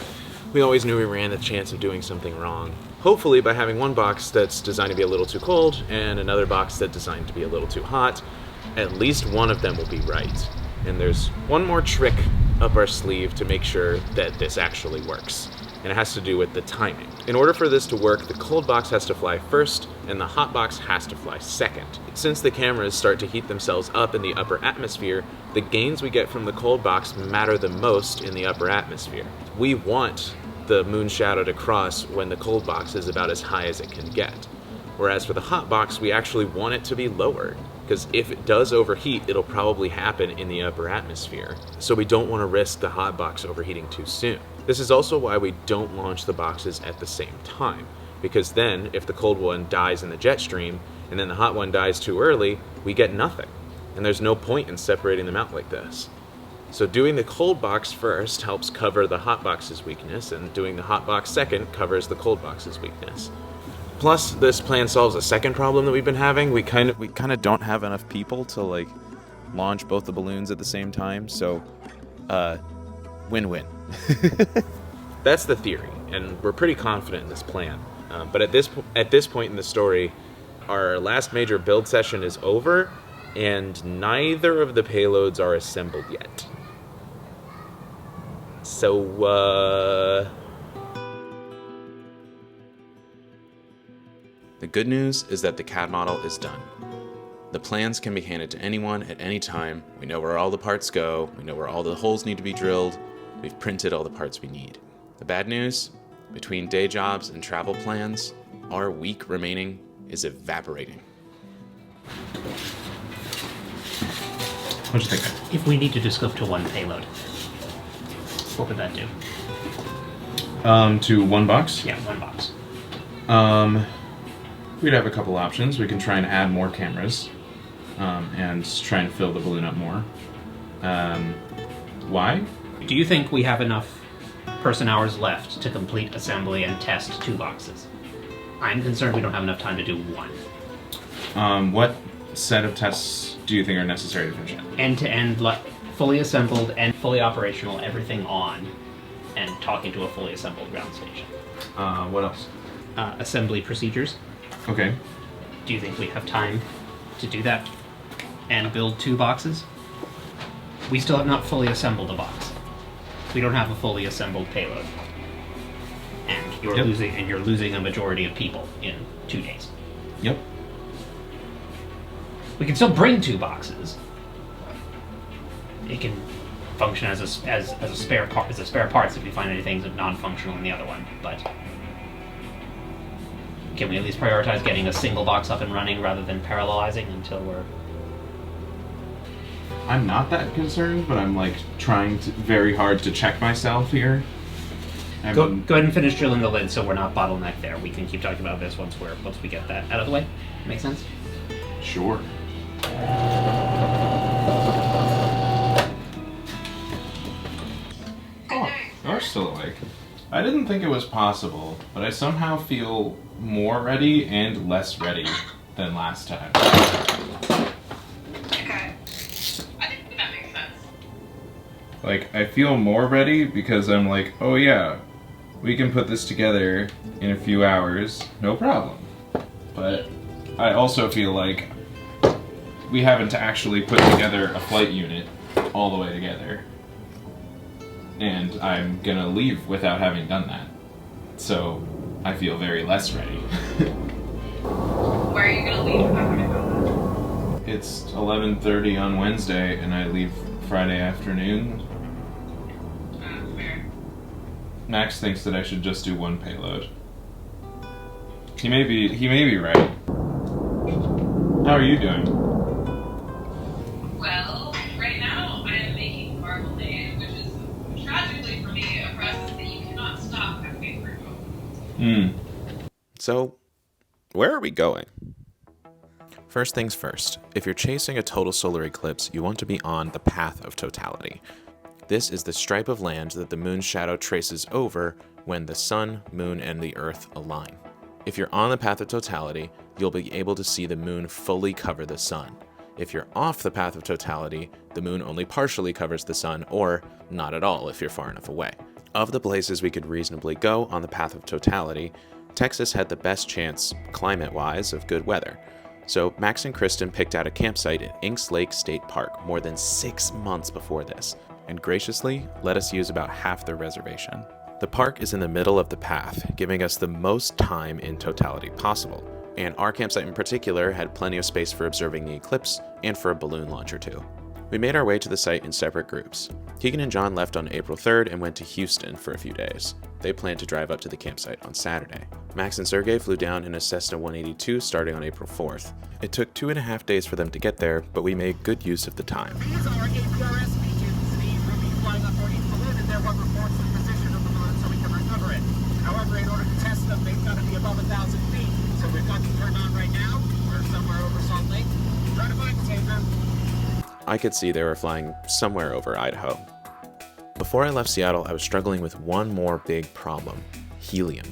We always knew we ran the chance of doing something wrong. Hopefully, by having one box that's designed to be a little too cold and another box that's designed to be a little too hot, at least one of them will be right. And there's one more trick up our sleeve to make sure that this actually works. And it has to do with the timing. In order for this to work, the cold box has to fly first and the hot box has to fly second. Since the cameras start to heat themselves up in the upper atmosphere, the gains we get from the cold box matter the most in the upper atmosphere. We want the moon shadow to cross when the cold box is about as high as it can get. Whereas for the hot box, we actually want it to be lower, because if it does overheat, it'll probably happen in the upper atmosphere. So we don't want to risk the hot box overheating too soon. This is also why we don't launch the boxes at the same time, because then if the cold one dies in the jet stream and then the hot one dies too early, we get nothing. And there's no point in separating them out like this. So doing the cold box first helps cover the hot box's weakness, and doing the hot box second covers the cold box's weakness. Plus, this plan solves a second problem that we've been having. We kind of don't have enough people to like launch both the balloons at the same time. So, win-win. That's the theory, and we're pretty confident in this plan. But at this point in the story, our last major build session is over, and neither of the payloads are assembled yet. So, The good news is that the CAD model is done. The plans can be handed to anyone at any time. We know where all the parts go. We know where all the holes need to be drilled. We've printed all the parts we need. The bad news, between day jobs and travel plans, our week remaining is evaporating. What'd you think? If we needed to scope to one payload, what would that do? To one box? Yeah, one box. We'd have a couple options. We can try and add more cameras, and try and fill the balloon up more. Why? Do you think we have enough person hours left to complete assembly and test two boxes? I'm concerned we don't have enough time to do one. What set of tests do you think are necessary to finish it? End-to-end, fully assembled and fully operational, everything on, and talking to a fully assembled ground station. What else? Assembly procedures. Okay. Do you think we have time to do that and build two boxes? We still have not fully assembled a box. We don't have a fully assembled payload. And you're losing a majority of people in 2 days. Yep. We can still bring two boxes. It can function as a spare parts if we find anything non-functional in the other one, but can we at least prioritize getting a single box up and running rather than parallelizing until we're... I'm not that concerned, but I'm like trying very hard to check myself here. Go ahead and finish drilling the lid so we're not bottlenecked there. We can keep talking about this once we get that out of the way. Make sense? Sure. Oh, all are still awake. I didn't think it was possible, but I somehow feel more ready and less ready than last time. Okay. I think that makes sense. Like, I feel more ready because I'm like, oh yeah, we can put this together in a few hours, no problem. But I also feel like we haven't actually put together a flight unit all the way together. And I'm gonna leave without having done that. So I feel very less ready. Where are you gonna leave without having done that? It's 11:30 on Wednesday and I leave Friday afternoon. Fair. Max thinks that I should just do one payload. He may be right. How are you doing? Well, right now I am making marmalade, which is tragically for me a process that you cannot stop halfway through. So, where are we going? First things first, if you're chasing a total solar eclipse, you want to be on the path of totality. This is the stripe of land that the moon's shadow traces over when the sun, moon, and the earth align. If you're on the path of totality, you'll be able to see the moon fully cover the sun. If you're off the path of totality, the moon only partially covers the sun, or not at all if you're far enough away. Of the places we could reasonably go on the path of totality, Texas had the best chance, climate-wise, of good weather. So Max and Kristen picked out a campsite at Inks Lake State Park more than 6 months before this, and graciously let us use about half their reservation. The park is in the middle of the path, giving us the most time in totality possible, and our campsite in particular had plenty of space for observing the eclipse and for a balloon launch or two. We made our way to the site in separate groups. Keegan and John left on April 3rd and went to Houston for a few days. They planned to drive up to the campsite on Saturday. Max and Sergey flew down in a Cessna 182 starting on April 4th. It took 2.5 days for them to get there, but we made good use of the time. These are APRS regions. These will be flying up for each balloon, and they're what reports the position of the balloon so we can recover it. However, in order to test them, they've got to be above 1,000 feet. So we've got them turned on right now. We're somewhere over Salt Lake. Try to find the same group. I could see they were flying somewhere over Idaho. Before I left Seattle, I was struggling with one more big problem: helium.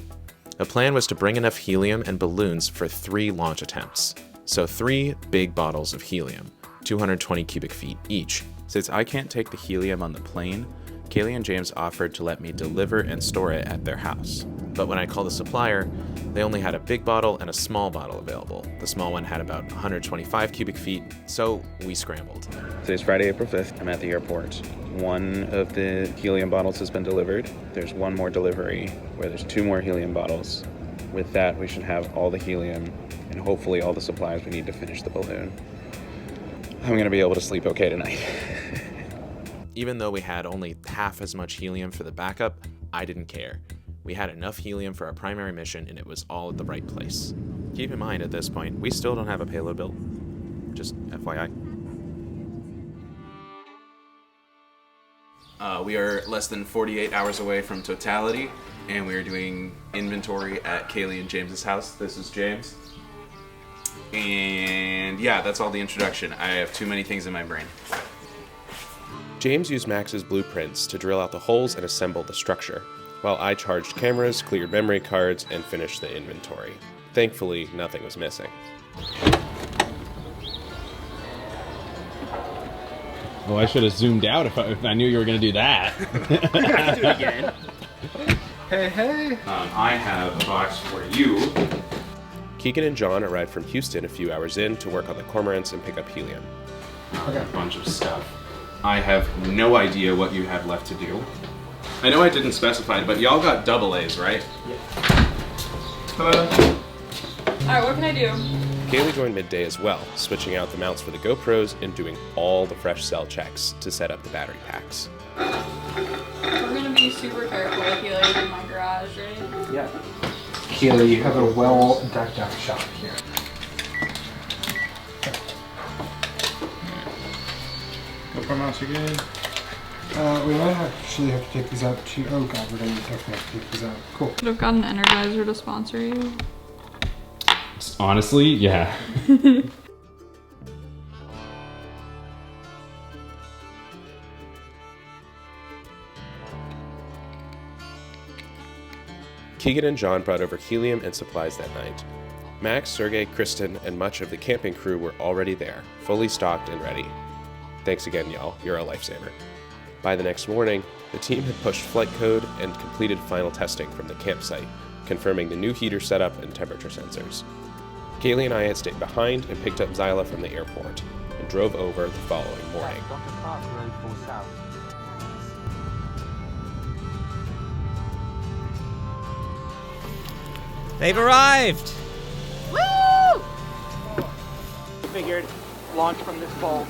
The plan was to bring enough helium and balloons for 3 launch attempts. So 3 big bottles of helium, 220 cubic feet each. Since I can't take the helium on the plane, Kaylee and James offered to let me deliver and store it at their house. But when I called the supplier, they only had a big bottle and a small bottle available. The small one had about 125 cubic feet, so we scrambled. Today's Friday, April 5th. I'm at the airport. One of the helium bottles has been delivered. There's one more delivery where there's 2 more helium bottles. With that, we should have all the helium and hopefully all the supplies we need to finish the balloon. I'm gonna be able to sleep okay tonight. Even though we had only half as much helium for the backup, I didn't care. We had enough helium for our primary mission and it was all at the right place. Keep in mind at this point, we still don't have a payload built. Just FYI. We are less than 48 hours away from totality, and we are doing inventory at Kaylee and James's house. This is James. And yeah, that's all the introduction. I have too many things in my brain. James used Max's blueprints to drill out the holes and assemble the structure, while I charged cameras, cleared memory cards, and finished the inventory. Thankfully, nothing was missing. Well, I should have zoomed out if I knew you were going to do that. Do it again. Hey, hey! I have a box for you. Keegan and John arrived from Houston a few hours in to work on the cormorants and pick up helium. A bunch of stuff. I have no idea what you have left to do. I know I didn't specify, but y'all got double A's, right? Alright, what can I do? Kaylee joined midday as well, switching out the mounts for the GoPros and doing all the fresh cell checks to set up the battery packs. We're gonna be super careful with helium in my garage, right? Yeah. Kaylee, you have a well decked out shop here. GoPro mounts are good. We might actually have to take these out too. Oh god, we're gonna definitely have to take these out. Cool. Could have gotten Energizer to sponsor you. Honestly, yeah. Keegan and John brought over helium and supplies that night. Max, Sergey, Kristen, and much of the camping crew were already there, fully stocked and ready. Thanks again, y'all. You're a lifesaver. By the next morning, the team had pushed flight code and completed final testing from the campsite, confirming the new heater setup and temperature sensors. Kaylee and I had stayed behind and picked up Zyla from the airport and drove over the following morning. They've arrived! Woo! Figured launch from this pole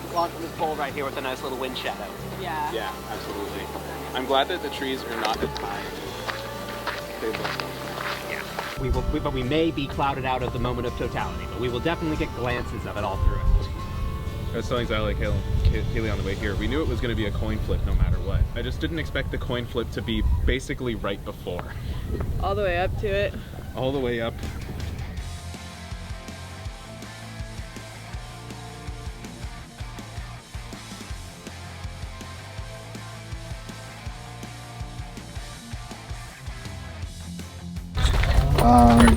right here with a nice little wind shadow. Yeah. Yeah, absolutely. I'm glad that the trees are not as high as they look. But we may be clouded out of the moment of totality, but we will definitely get glances of it all through it. I was telling Zyla and Kaylee on the way here, we knew it was going to be a coin flip no matter what. I just didn't expect the coin flip to be basically right before. All the way up to it. All the way up.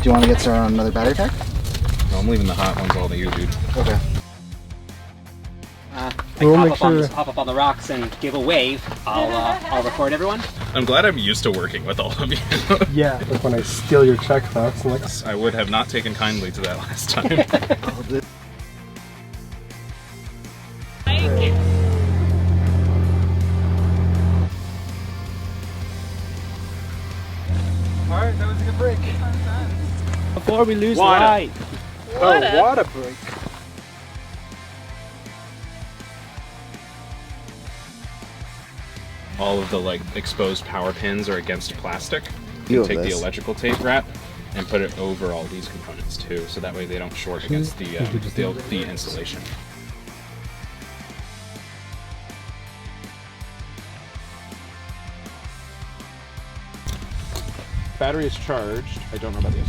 Do you want to get started on another battery pack? No, I'm leaving the hot ones all to you, dude. Okay. Hop up on the rocks and give a wave. I'll record everyone. I'm glad I'm used to working with all of you. Yeah, like when I steal your checkbox. Like... I would have not taken kindly to that last time. Alright, that was a good break. Before we lose Water. light. Water break. All of the like exposed power pins are against plastic. Feel You take this. the electrical tape wrap and put it over all these components too, so that way they don't short against the insulation. Battery is charged. I don't know about this.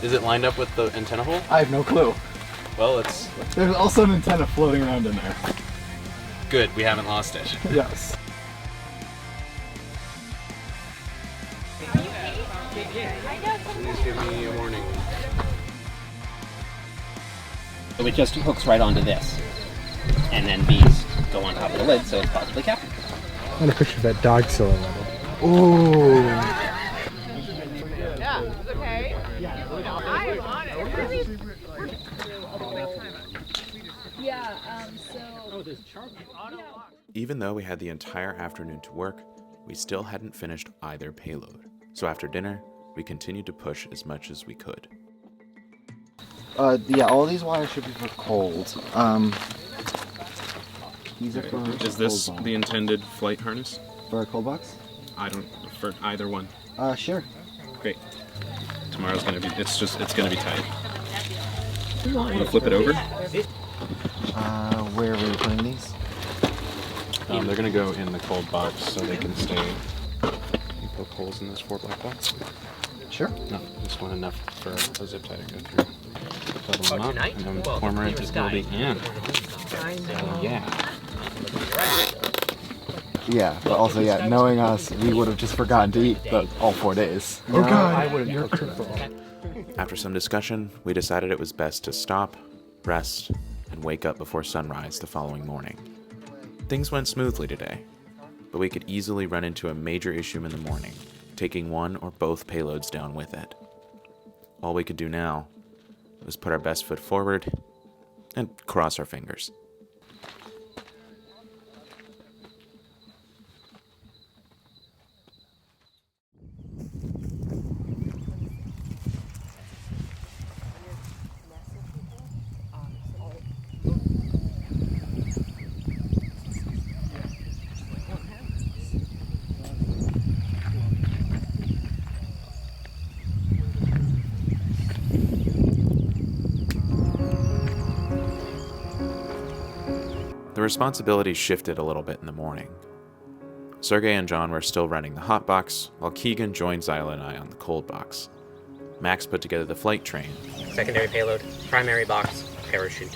Is it lined up with the antenna hole? I have no clue. Well, it's There's also an antenna floating around in there. good. We haven't lost it. Yes. Please give me a warning. So it just hooks right onto this. And then these go on top of the lid, so it's possibly captured. I want a picture of that dog silhouette. Oh. Yeah, it's okay. I am on it. Yeah, so... Oh, there's charging. Even though we had the entire afternoon to work, we still hadn't finished either payload. So after dinner, we continued to push as much as we could. Yeah, all these wires should be for cold. These are for Is this cold the intended flight harness? for a cold box? I don't, for either one. Sure. Great. Tomorrow's gonna be, it's gonna be tight. Want to flip it over? Where are we putting these? They're gonna go in the cold box so they can stay. You poke holes in those 4 black dots? Sure. No, just one enough for a zip tie to go through. Double them up, and then cormorant is building in. Yeah. Yeah, but also, yeah, knowing us, we would have just forgotten to eat all 4 days. Oh god, I wouldn't you're cook crippled. After some discussion, we decided it was best to stop, rest, and wake up before sunrise the following morning. Things went smoothly today, but we could easily run into a major issue in the morning, taking one or both payloads down with it. All we could do now was put our best foot forward and cross our fingers. The responsibilities shifted a little bit in the morning. Sergey and John were still running the hot box, while Keegan joined Zyla and I on the cold box. Max put together the flight train, Secondary payload, primary box, parachute.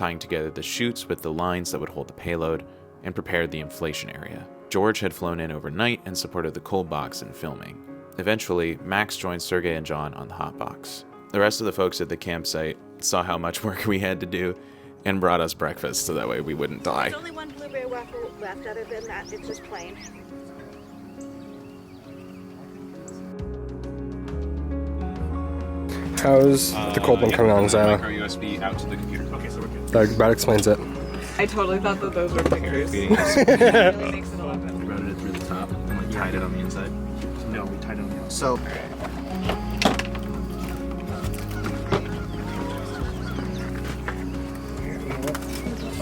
tying together the chutes with the lines that would hold the payload, and prepared the inflation area, George had flown in overnight and supported the cold box in filming. Eventually, Max joined Sergey and John on the hot box. The rest of the folks at the campsite saw how much work we had to do and brought us breakfast so that way we wouldn't die. There's only one blueberry waffle left. Other than that, it's just plain. How's the cold one coming on, Zara? Micro USB out to the computer. Okay, so we're good. That explains it. I totally thought that those were fingers. Feeding us. It really makes it a lot better. We routed it through the top and like tied it on the inside. No, we tied it on the outside. So,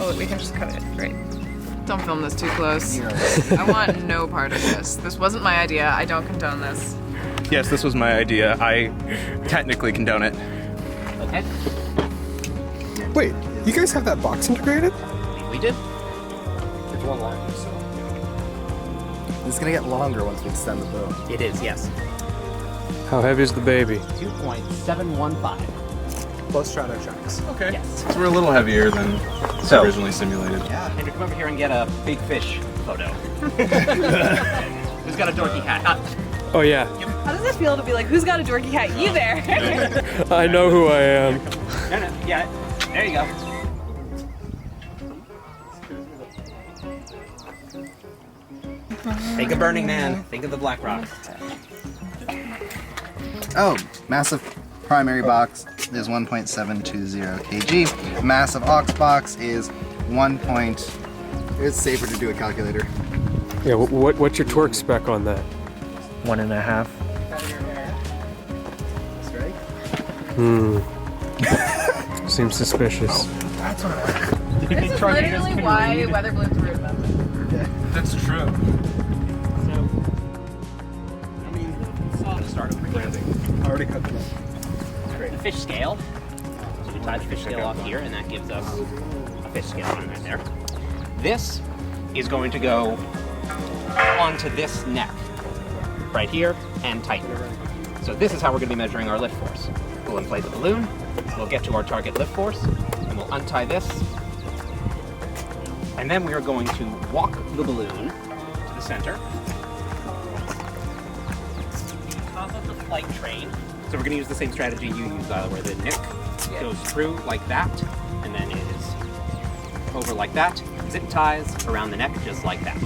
Oh, we can just cut it, right? Don't film this too close. I want no part of this. This wasn't my idea. I don't condone this. Yes, this was my idea. I technically condone it. Okay. Wait, you guys have that box integrated? We did. It's one line, so. it's gonna get longer once we extend the boat. It is, yes. How heavy is the baby? 2.715. Plus shadow checks. Okay. Yes. So we're a little heavier than originally simulated. Yeah. Andrew, come over here and get a big fish photo. Who's got a dorky hat? Oh yeah. How does it feel to be like, who's got a dorky hat? You there. I know who I am. No, yeah. There you go. Think of Burning Man. Think of the Black Rock. Oh, massive primary box is 1.720 kg. Massive aux box is 1. It's safer to do a calculator. Yeah, what's your torque spec on that? 1.5. Seems suspicious. This is literally why weather balloons are rude. That's true. Start over here. I already cut them. The fish scale. So we tie the fish scale off here, and that gives us a fish scale on right there. This is going to go onto this neck, right here, and tighten. So this is how we're going to be measuring our lift force. We'll inflate the balloon, we'll get to our target lift force, and we'll untie this. And then we are going to walk the balloon to the center. Top of the flight train. So we're going to use the same strategy you used, Isla, where the neck goes through like that, and then it is over like that. Zip ties around the neck just like that. The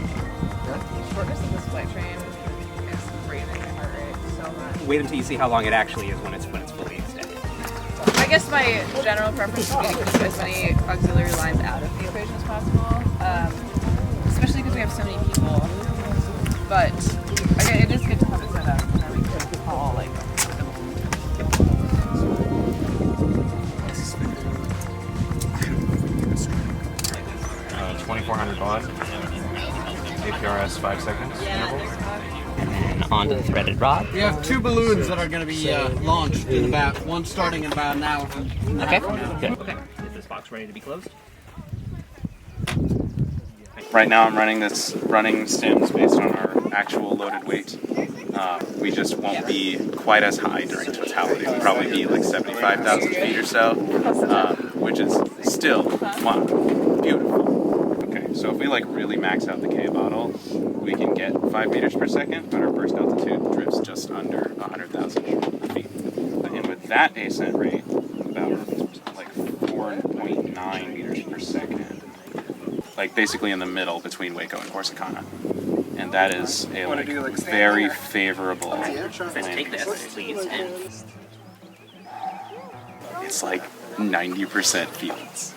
shortness of this flight train is raising my heart rate so much. Wait until you see how long it actually is when it's fully extended. I guess my general preference would be to keep as many auxiliary lines out of the equation as possible, especially because we have so many people. But it is good to have it set up, and then we can all like. 2400 baud. APRS 5 seconds. And onto the threaded rod. We have 2 balloons that are going to be launched in about, one starting in about an hour. Okay, good. Okay, is this box ready to be closed? Right now I'm running stems based on our actual loaded weight. We just won't be quite as high during totality. We'll probably be like 75,000 feet or so, which is still, wow, beautiful. Okay, so if we like really max out the K bottle, we can get 5 meters per second, but our burst altitude drifts just under 100,000 feet. And with that ascent rate, about like 4.9 meters per second, like basically in the middle between Waco and Corsicana. And that is a like very favorable landing Take this, rate. please, and It's like 90% fields.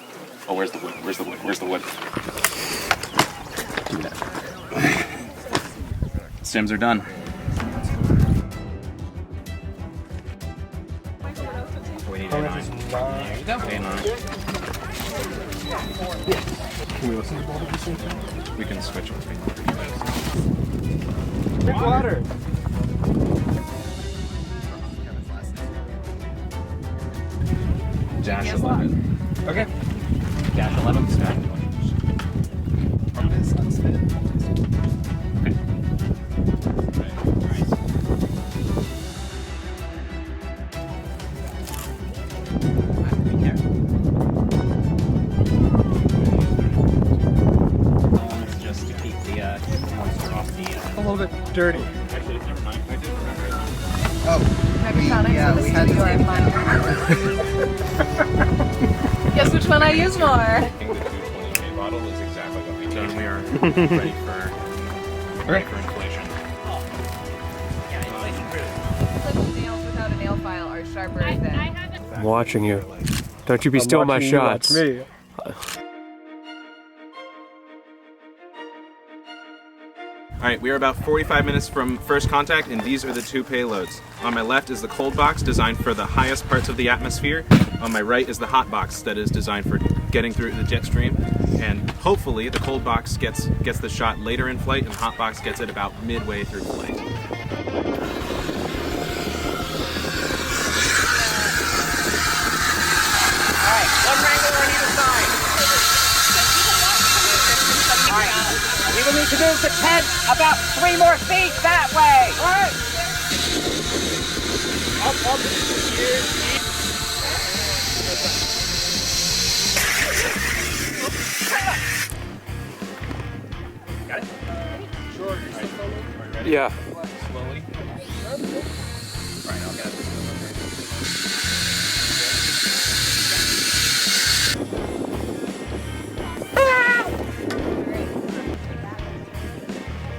Oh, where's the wood? Where's the wood? Where's the wood? Do that. Stems are done. We need How a much 9. is 9? there you go. A9. Can we listen to both of these things? We can switch between. Drink water. Dash 11. Okay. Dash 11. Just to keep the dirty. Actually, never mind. I did remember it. Oh. We had to take Guess which one I use more? I think the 220K bottle is exactly what we need. And we are ready for inflation. Nails without a nail file are sharper than. I'm watching you. Don't you be stealing my shots. Me. Alright, we are about 45 minutes from first contact, and these are the two payloads. On my left is the cold box, designed for the highest parts of the atmosphere. On my right is the hot box, that is designed for getting through the jet stream. And hopefully the cold box gets the shot later in flight, and the hot box gets it about midway through flight. Alright, one wrangler on either side. Alright, we will need to move the tent about 3 more feet that way. Alright. Up, here. Got it? Sure. Right. Ready? Yeah. Slowly. Alright, I'll get it.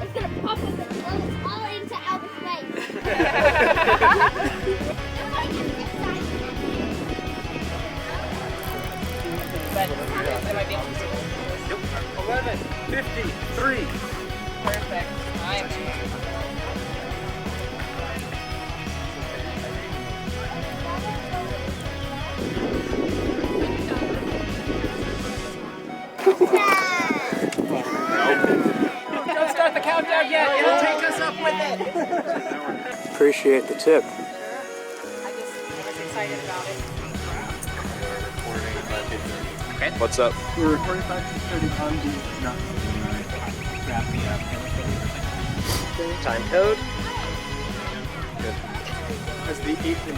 It's gonna pop up and blow us all into outer space. Nope. 11:53. Perfect. Don't start the countdown yet. It'll take us up with it. Appreciate the tip. I was excited about it. Okay. What's up? We're recording 5:30 on the not. Grab the Time code. As the 8th in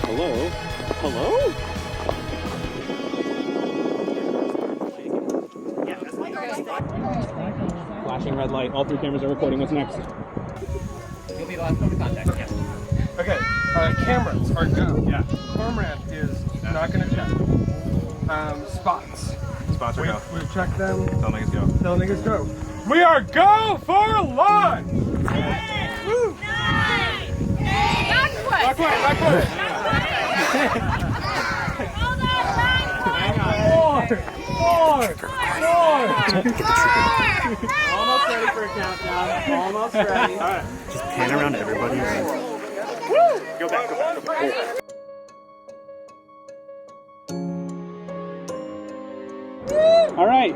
Hello? Hello? Flashing red light. All 3 cameras are recording. What's next? You'll be the last one to contact. Yeah. Okay, cameras are go. Yeah. Cormorant is not going to check. Spots. Spots are go. We've checked them. Tell niggas go. Tell niggas go. We are go for launch! Woo! Back way! Four! Almost ready for a countdown. Almost ready. Alright. Just pan around everybody. Go back. All right.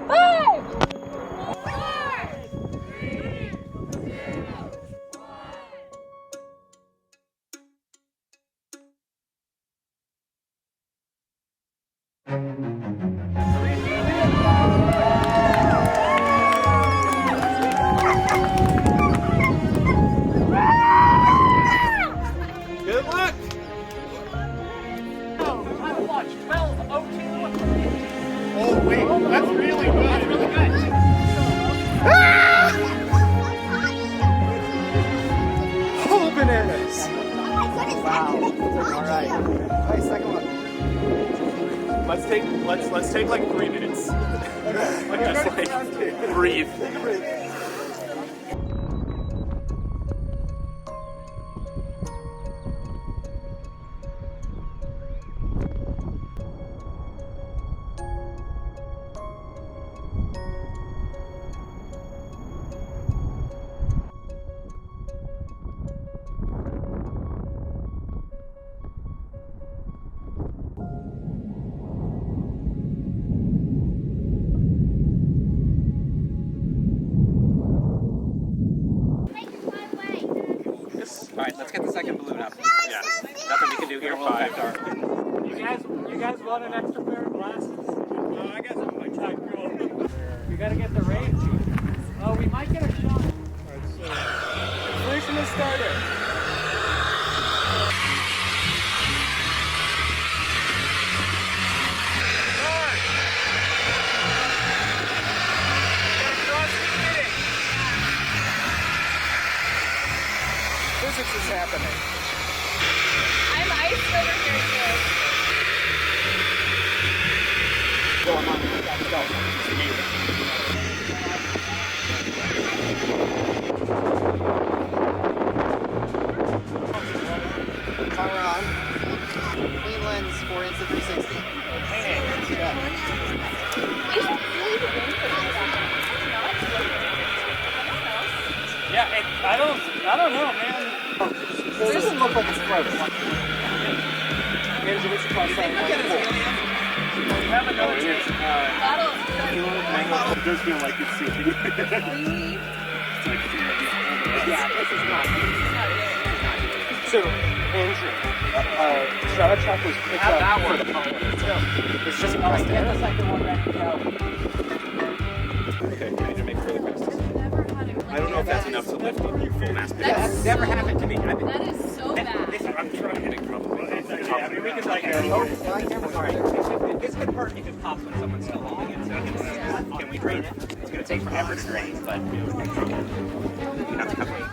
Good luck. Time watch 12:02. Oh wait, that's really good. That's really good. Whole bananas! Wow. All right. Nice second one. Let's take like 3 minutes. Just like breathe. Take a break. Alright, let's get the second balloon up. Yeah. Nothing we can do here. We'll affect our... You guys want an extra pair of glasses? No, I got some of my time cool. We gotta get the range. Oh, we might get a shot. Alright, so... the starter. Physics is happening. I'm iced over here too. Go on, go. Power on. Clean lens, 4 inch to 360. Yeah, I don't know, man. It doesn't look like it's close. Here's what's across that we have another chance. It does feel like it's seeping. Yeah, this is not. So, Andrew, Strata Track was picked up for the It's just right there. Get the second one ready to go. Okay, I need to make further passes. I don't know if that's enough to lift the full mass. That's never happened to me. That is so bad. I'm trying to probably. I mean, we can like This could hurt if it pops when someone's still holding it. So can we drain it? It's going to take forever to drain, but You have to cut weight.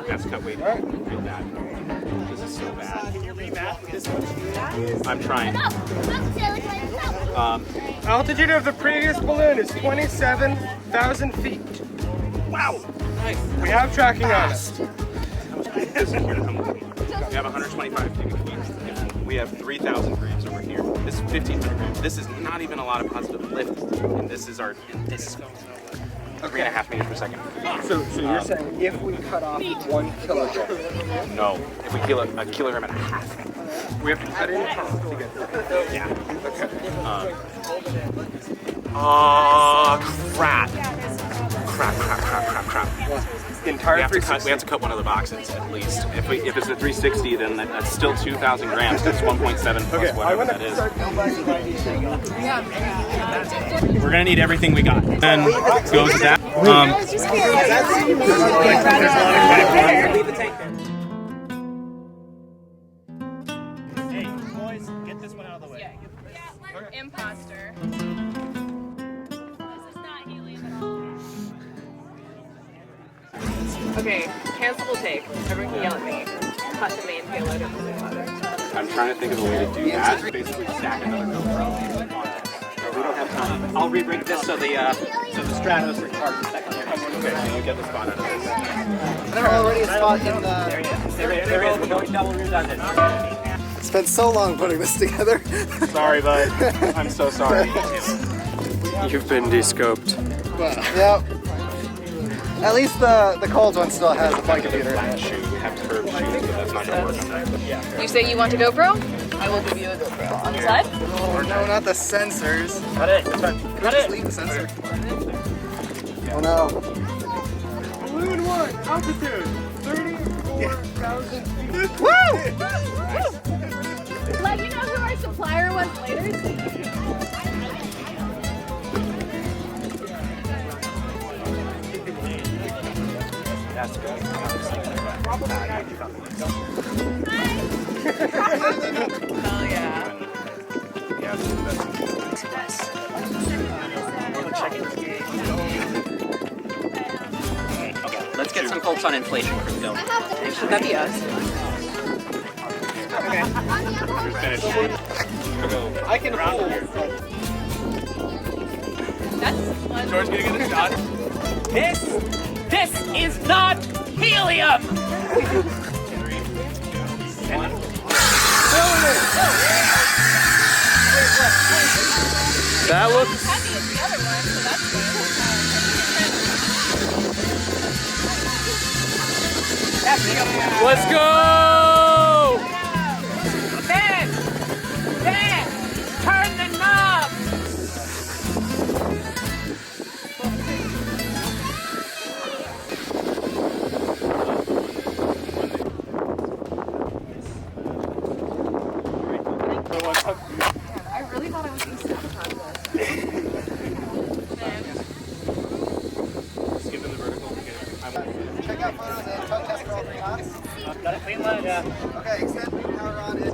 You have to cut weight real bad. This is so bad. Can you remap this one? I'm trying. Altitude of the previous balloon is 27,000 feet. Wow! Nice. We have tracking on it. We have 125 cubic feet. We have 3,000 grams over here. This is 1,500 grams. This is not even a lot of positive lift, and this is 3.5 meters per second. So you're saying if we cut off 1 kilogram? No, if we kill a kilogram and a half. We have to cut in half to get there. Yeah. Oh, crap. Crap. Entire we have to cut one of the boxes at least. If it's a 360, then that's still 2,000 grams. That's 1.7 plus whatever that is. We're gonna need everything we got. And goes to that. Hey, boys, get this one out of the way. Imposter. Okay, cancelable take. Everyone can yell at me. Cut the main payload of the mother. I'm trying to think of a way to do that. Basically stack another GoPro. we don't have time. I'll re-rig this so the Stratos retards the second. Okay, so you get the spot out of this. There's already a spot in the... There is. We're going double redundant. Spent so long putting this together. Sorry, bud. I'm so sorry. You've been de-scoped. Yep. At least the cold one still has a flight computer in it. Shoot, we have to curve shoot, but that's not gonna work. You say you want a GoPro? I will give you a GoPro. On the side? Oh, no, not the sensors. Cut it. Just leave the sensor. Oh no. Balloon 1, altitude 34,000 feet. Woo! Let you know who our supplier was later. That's good. Hell yeah. Okay, let's get some folks on inflation crew going. Should that be us? Okay. I can hold. That's George, gonna get a shot. This is not helium! That looks... Let's go! Ben! Turn the knob! I really thought I was being sabotaged. Skip in the vertical. Check out photos and tug test for all 3 knots. Okay, extend power on it.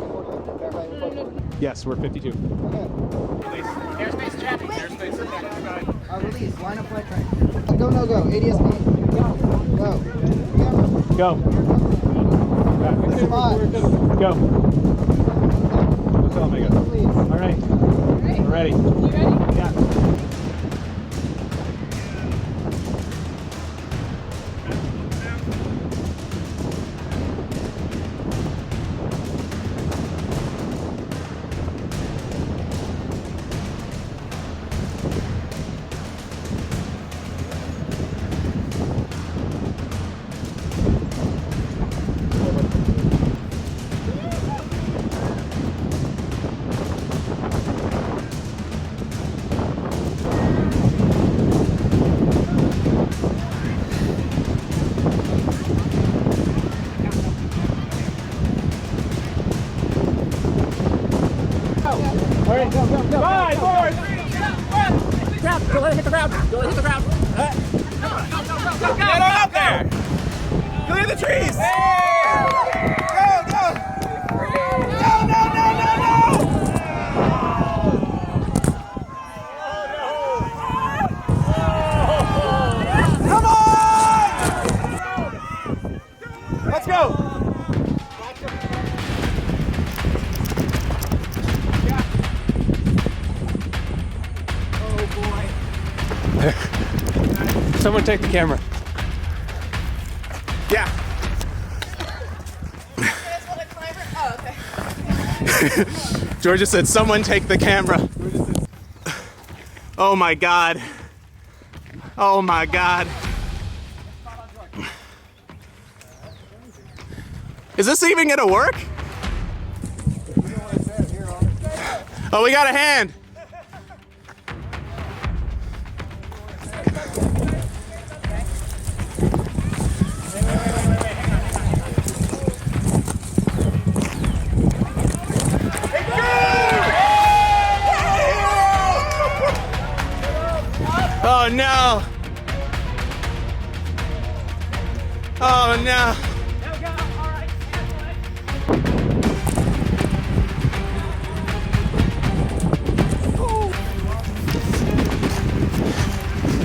Yes, we're 52. Airspace check. Airspace check. Release. Line up flight track. Go, no, go. ADSB. Go. Go. Go. Let's go, Omega. All right. We're ready. You ready? Yeah. All right, go, go, go. 5, 4, 3, 2, 1. Ground. Go let it hit the ground. Go let it hit the ground. Get on up there. Clear the trees. Go, go. No, no, no, no, no. Come on. Let's go. Someone take the camera. Yeah. Oh, okay. Georgia said, someone take the camera. Oh my God. Oh my God. Is this even gonna work? Oh, we got a hand. Oh no! Oh no!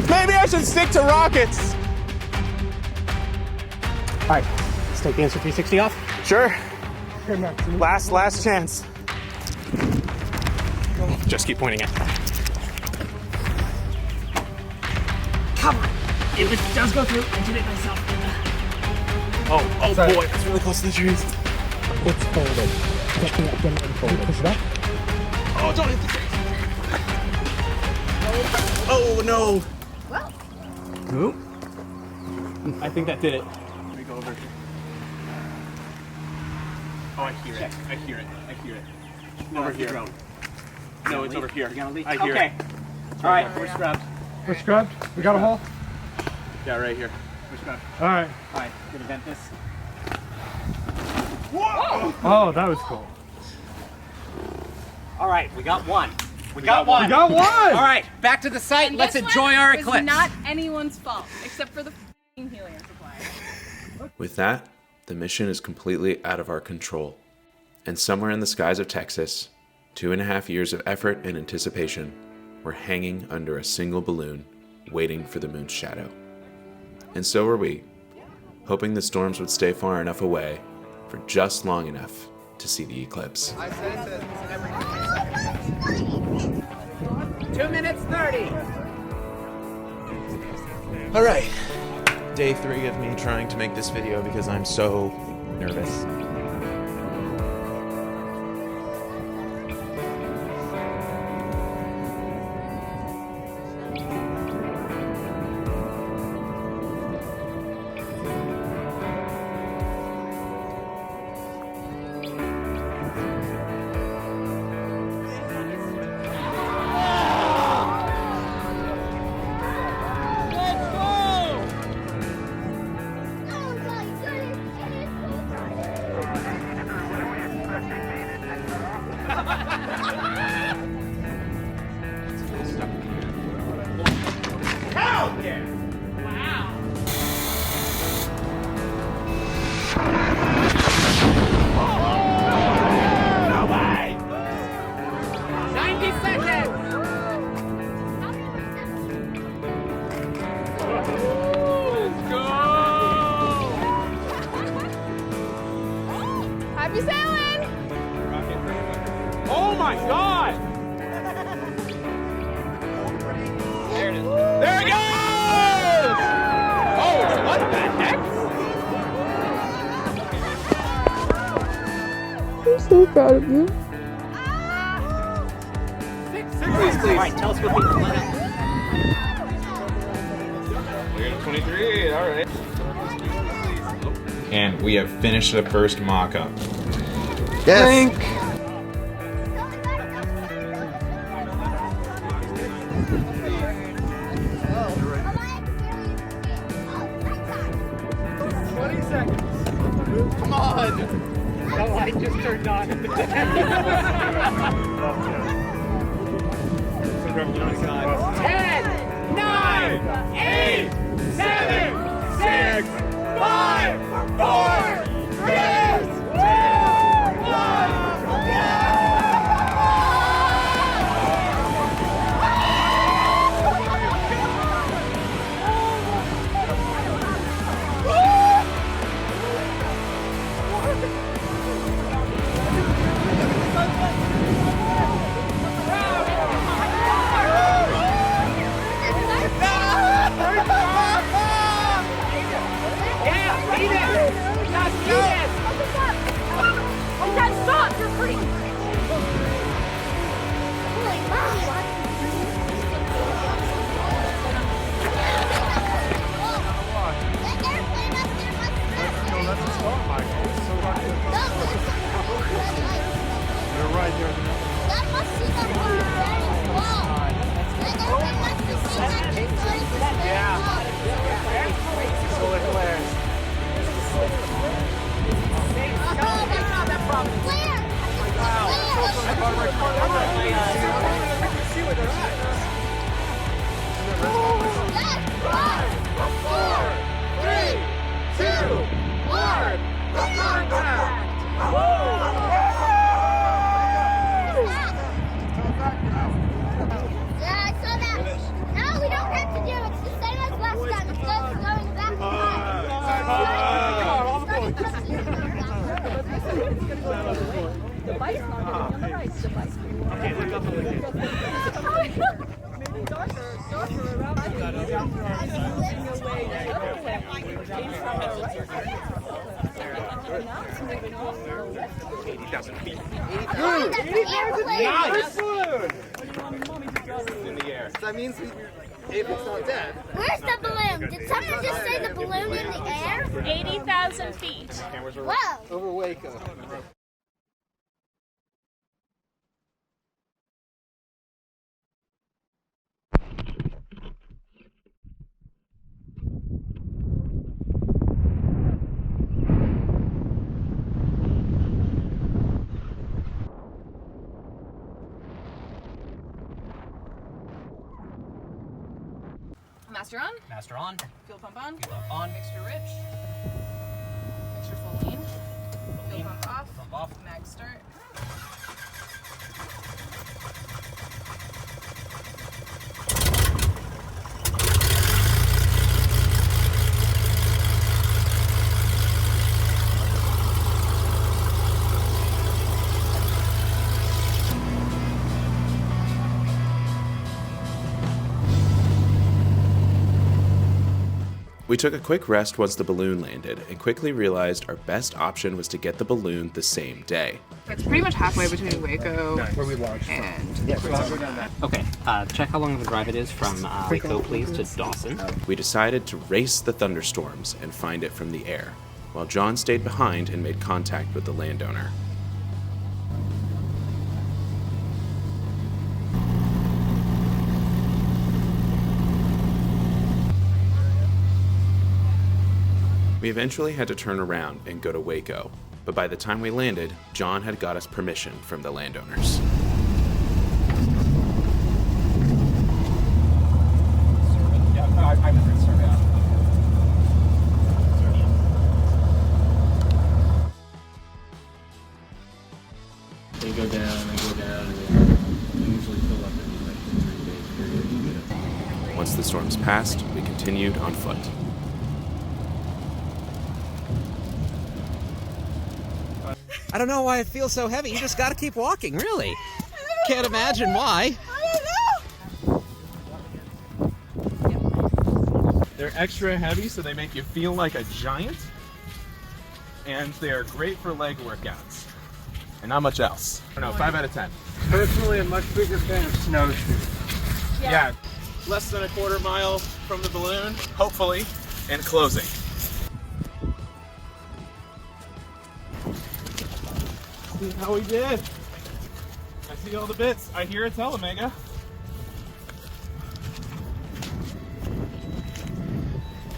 Maybe I should stick to rockets. All right, let's take the Answer 360 off. Sure. Last chance. Just keep pointing it. Come on. It does go through. I did it myself. Oh Sorry. boy, it's really close to the trees. It's folded. Get it unfolded. Push it up. Oh, don't hit the trees. Oh no. Well. Who? I think that did it. Let me go over. Oh, I hear it. I hear it. I hear it. Over here. No, it's over here. I hear it. All right, we're scrubbed. We're scrubbed. We got a hole. Yeah, right here. We're scrubbed. All right. All right, gonna vent this. Whoa! Oh, that was cool. All right, we got one. We got one. We got one. All right, back to the site. Let's enjoy our eclipse. It's not anyone's fault, except for the f***ing helium supply. With that, the mission is completely out of our control. And somewhere in the skies of Texas, 2.5 years of effort and anticipation were hanging under a single balloon, waiting for the moon's shadow. And so were we, hoping the storms would stay far enough away for just long enough to see the eclipse. 2 minutes 30. All right. Day 3 of me trying to make this video because I'm so nervous. my god! There it is. There it goes! Oh, what the heck? I'm so proud of you. Please. Alright, tell us what we can let out. We're at 23, alright. And we have finished the first mock-up. Yes. Come on! The light just turned on at the end. 10, 9, 8, 7, 6, 5, 4, 3, 2, 80,000 feet. 80,000 feet. Nice. In the air. So that means if it's not dead. Where's the balloon? Did someone just say the balloon in the air? 80,000 feet. Whoa. Over Waco. Master on. Master on. Fuel pump on. Fuel pump on. Mixture rich. Mixture full lean. Fuel pump off. Pump off. Mag start. We took a quick rest once the balloon landed and quickly realized our best option was to get the balloon the same day. It's pretty much halfway between Waco where we launched and Okay, check how long of a drive it is from Waco, please, to Dawson. We decided to race the thunderstorms and find it from the air, while John stayed behind and made contact with the landowner. We eventually had to turn around and go to Waco, but by the time we landed, John had got us permission from the landowners. They go down, and they usually fill up in like a 3-day period. Once the storms passed, we continued on foot. I don't know why it feels so heavy. You just gotta keep walking, really. can't imagine why. They're extra heavy, so they make you feel like a giant. And they are great for leg workouts. And not much else. I don't know, 5 out of 10. Personally, a much bigger fan of snowshoes. Yeah. Less than a quarter mile from the balloon, hopefully, and closing. See how we did. I see all the bits. I hear it's hella mega.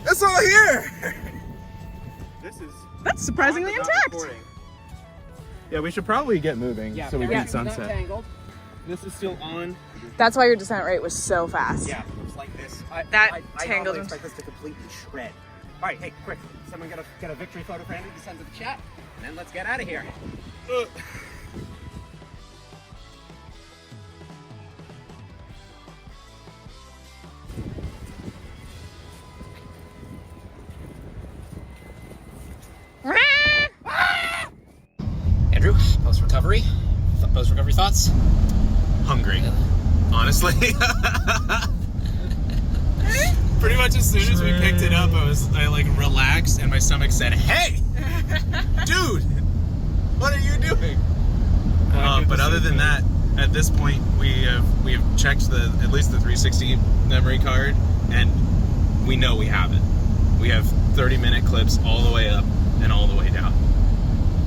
It's all here! That's surprisingly intact. Yeah, we should probably get moving so we Yeah. beat sunset. This is still on. That's why your descent rate was so fast. Yeah, it was like this. That I tangled normally expect this to completely shred. All right, hey, quick! Someone get a victory photo for Andy to send to the chat, and then let's get out of here. Andrew, post-recovery thoughts? Hungry. Honestly. Pretty much as soon as we picked it up, I like relaxed and my stomach said, "Hey, dude, what are you doing?" But other than that, at this point, we have checked at least the 360 memory card, and we know we have it. We have 30-minute clips all the way up and all the way down,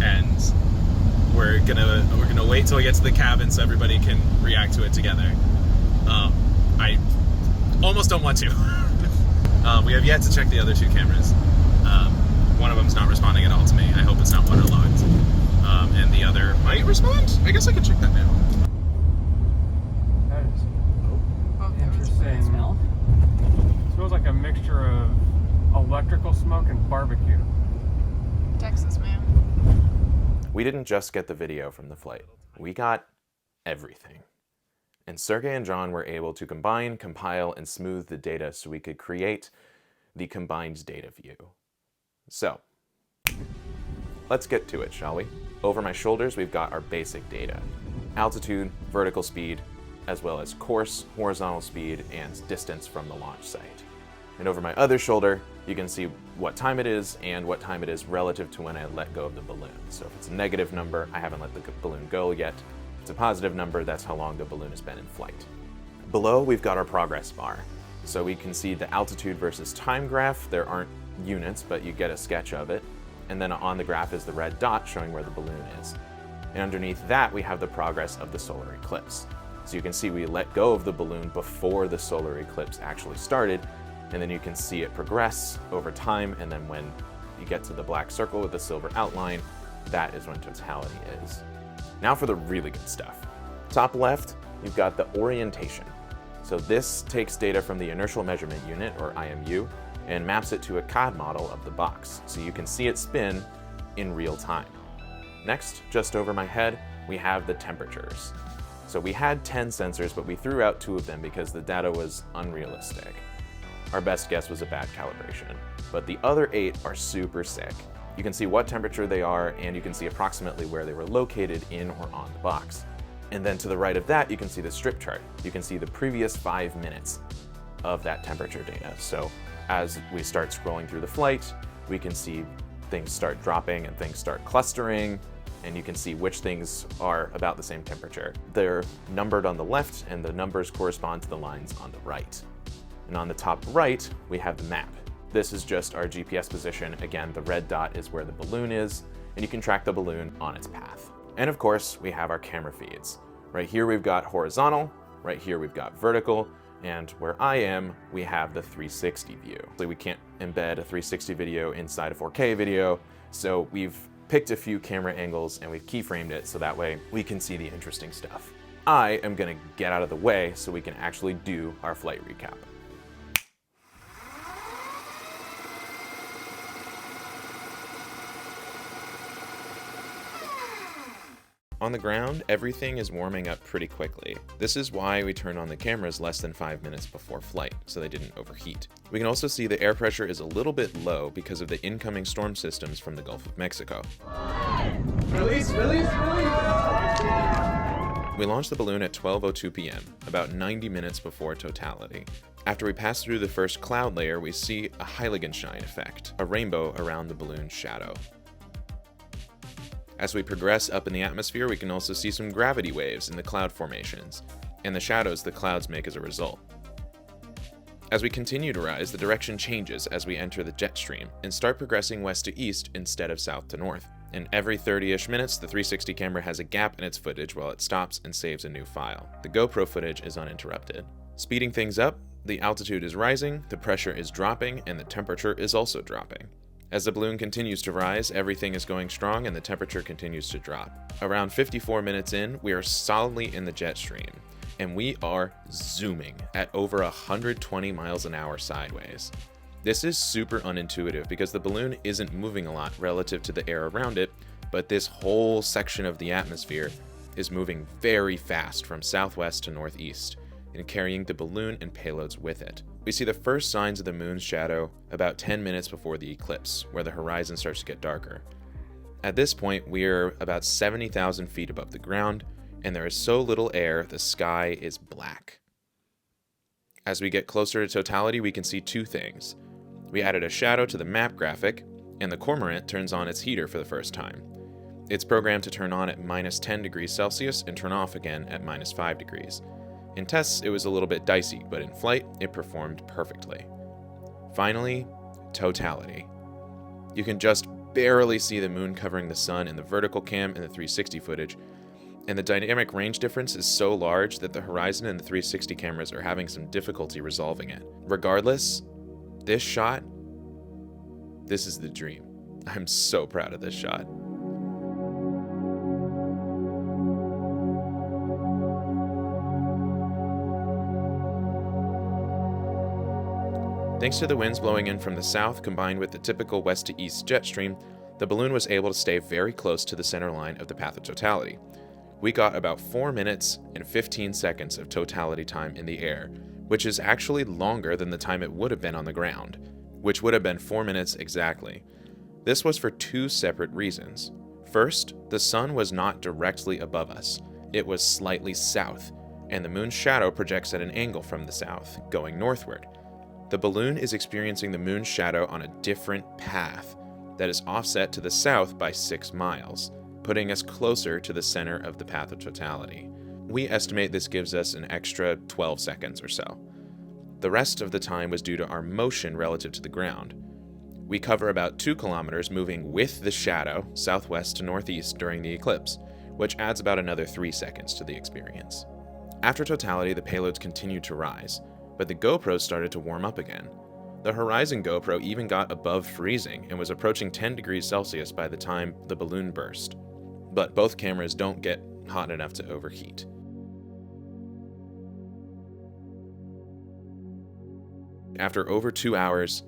and we're gonna wait till we get to the cabin so everybody can react to it together. I almost don't want to. We have yet to check the other 2 cameras. One of them's not responding at all to me. I hope it's not waterlogged. And the other might respond. I guess I could check that now. That is interesting. Smell. It smells like a mixture of electrical smoke and barbecue. Texas, man. We didn't just get the video from the flight. We got everything. And Sergey and John were able to combine, compile, and smooth the data so we could create the combined data view. So, let's get to it, shall we? Over my shoulders, we've got our basic data. Altitude, vertical speed, as well as course, horizontal speed, and distance from the launch site. And over my other shoulder, you can see what time it is and what time it is relative to when I let go of the balloon. So if it's a negative number, I haven't let the balloon go yet. If it's a positive number, that's how long the balloon has been in flight. Below, we've got our progress bar. So we can see the altitude versus time graph. There aren't units, but you get a sketch of it. And then on the graph is the red dot showing where the balloon is. And underneath that, we have the progress of the solar eclipse. So you can see we let go of the balloon before the solar eclipse actually started, and then you can see it progress over time, and then when you get to the black circle with the silver outline, that is when totality is. Now for the really good stuff. Top left, you've got the orientation. So this takes data from the inertial measurement unit, or IMU, and maps it to a CAD model of the box, so you can see it spin in real time. Next, just over my head, we have the temperatures. So we had 10 sensors, but we threw out 2 of them because the data was unrealistic. Our best guess was a bad calibration, but the other 8 are super sick. You can see what temperature they are, and you can see approximately where they were located in or on the box. And then to the right of that, you can see the strip chart. You can see the previous 5 minutes of that temperature data. So as we start scrolling through the flight, we can see things start dropping and things start clustering, and you can see which things are about the same temperature. They're numbered on the left, and the numbers correspond to the lines on the right. And on the top right, we have the map. This is just our GPS position. Again, the red dot is where the balloon is, and you can track the balloon on its path. And of course, we have our camera feeds. Right here, we've got horizontal. Right here, we've got vertical. And where I am, we have the 360 view. So we can't embed a 360 video inside a 4K video. So we've picked a few camera angles and we've keyframed it so that way we can see the interesting stuff. I am gonna get out of the way so we can actually do our flight recap. On the ground, everything is warming up pretty quickly. This is why we turned on the cameras less than 5 minutes before flight, so they didn't overheat. We can also see the air pressure is a little bit low because of the incoming storm systems from the Gulf of Mexico. Release, release, release! We launched the balloon at 12:02 p.m., about 90 minutes before totality. After we pass through the first cloud layer, we see a Heiligenschein effect, a rainbow around the balloon's shadow. As we progress up in the atmosphere, we can also see some gravity waves in the cloud formations, and the shadows the clouds make as a result. As we continue to rise, the direction changes as we enter the jet stream and start progressing west to east instead of south to north. And every 30-ish minutes, the 360 camera has a gap in its footage while it stops and saves a new file. The GoPro footage is uninterrupted. Speeding things up, the altitude is rising, the pressure is dropping, and the temperature is also dropping. As the balloon continues to rise, everything is going strong and the temperature continues to drop. Around 54 minutes in, we are solidly in the jet stream, and we are zooming at over 120 miles an hour sideways. This is super unintuitive because the balloon isn't moving a lot relative to the air around it, but this whole section of the atmosphere is moving very fast from southwest to northeast and carrying the balloon and payloads with it. We see the first signs of the moon's shadow about 10 minutes before the eclipse, where the horizon starts to get darker. At this point, we're about 70,000 feet above the ground, and there is so little air, the sky is black. As we get closer to totality, we can see two things. We added a shadow to the map graphic, and the cormorant turns on its heater for the first time. It's programmed to turn on at -10 degrees Celsius and turn off again at -5 degrees. In tests, it was a little bit dicey, but in flight, it performed perfectly. Finally, totality. You can just barely see the moon covering the sun in the vertical cam and the 360 footage, and the dynamic range difference is so large that the horizon and the 360 cameras are having some difficulty resolving it. Regardless, this shot, this is the dream. I'm so proud of this shot. Thanks to the winds blowing in from the south combined with the typical west to east jet stream, the balloon was able to stay very close to the center line of the path of totality. We got about 4 minutes and 15 seconds of totality time in the air, which is actually longer than the time it would have been on the ground, which would have been 4 minutes exactly. This was for two separate reasons. First, the sun was not directly above us. It was slightly south, and the moon's shadow projects at an angle from the south, going northward. The balloon is experiencing the moon's shadow on a different path that is offset to the south by 6 miles, putting us closer to the center of the path of totality. We estimate this gives us an extra 12 seconds or so. The rest of the time was due to our motion relative to the ground. We cover about 2 kilometers moving with the shadow southwest to northeast during the eclipse, which adds about another 3 seconds to the experience. After totality, the payloads continued to rise, but the GoPro started to warm up again. The Horizon GoPro even got above freezing and was approaching 10 degrees Celsius by the time the balloon burst. But both cameras don't get hot enough to overheat. After over 2 hours,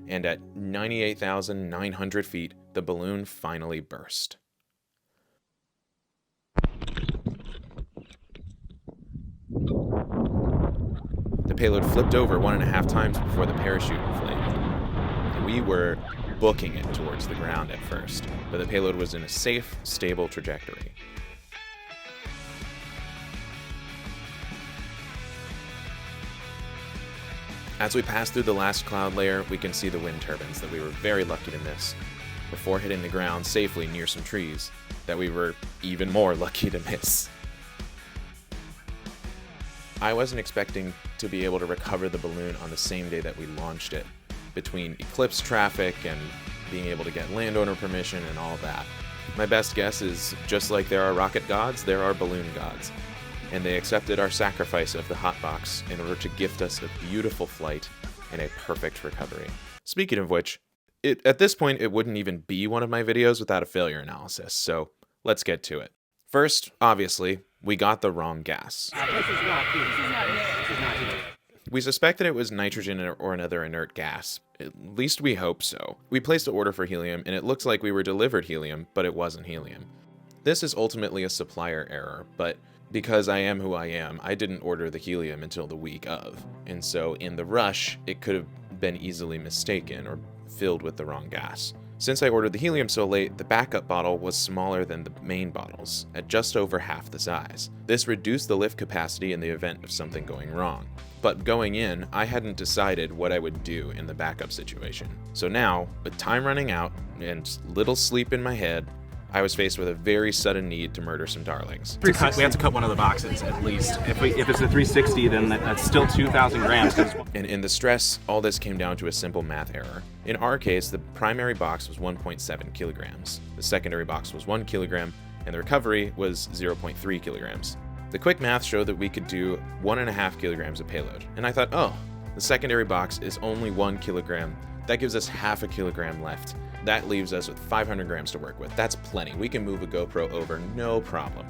and at 98,900 feet, the balloon finally burst. The payload flipped over 1.5 times before the parachute inflated. We were booking it towards the ground at first, but the payload was in a safe, stable trajectory. As we pass through the last cloud layer, we can see the wind turbines that we were very lucky to miss before hitting the ground safely near some trees that we were even more lucky to miss. I wasn't expecting to be able to recover the balloon on the same day that we launched it, between Eclipse traffic and being able to get landowner permission and all that. My best guess is, just like there are rocket gods, there are balloon gods, and they accepted our sacrifice of the hotbox in order to gift us a beautiful flight and a perfect recovery. Speaking of which, at this point it wouldn't even be one of my videos without a failure analysis, so let's get to it. First, obviously, we got the wrong gas. We suspected it was nitrogen or another inert gas. At least we hope so. We placed an order for helium, and it looks like we were delivered helium, but it wasn't helium. This is ultimately a supplier error, but because I am who I am, I didn't order the helium until the week of, and so in the rush, it could have been easily mistaken or filled with the wrong gas. Since I ordered the helium so late, the backup bottle was smaller than the main bottles, at just over half the size. This reduced the lift capacity in the event of something going wrong. But going in, I hadn't decided what I would do in the backup situation. So now, with time running out and little sleep in my head, I was faced with a very sudden need to murder some darlings. We have to cut one of the boxes at least. If it's a 360, then that's still 2,000 grams. And in the stress, all this came down to a simple math error. In our case, the primary box was 1.7 kilograms, the secondary box was 1 kilogram, and the recovery was 0.3 kilograms. The quick math showed that we could do 1.5 kilograms of payload, and I thought, oh, the secondary box is only 1 kilogram. That gives us half a kilogram left. That leaves us with 500 grams to work with. That's plenty. We can move a GoPro over, no problem.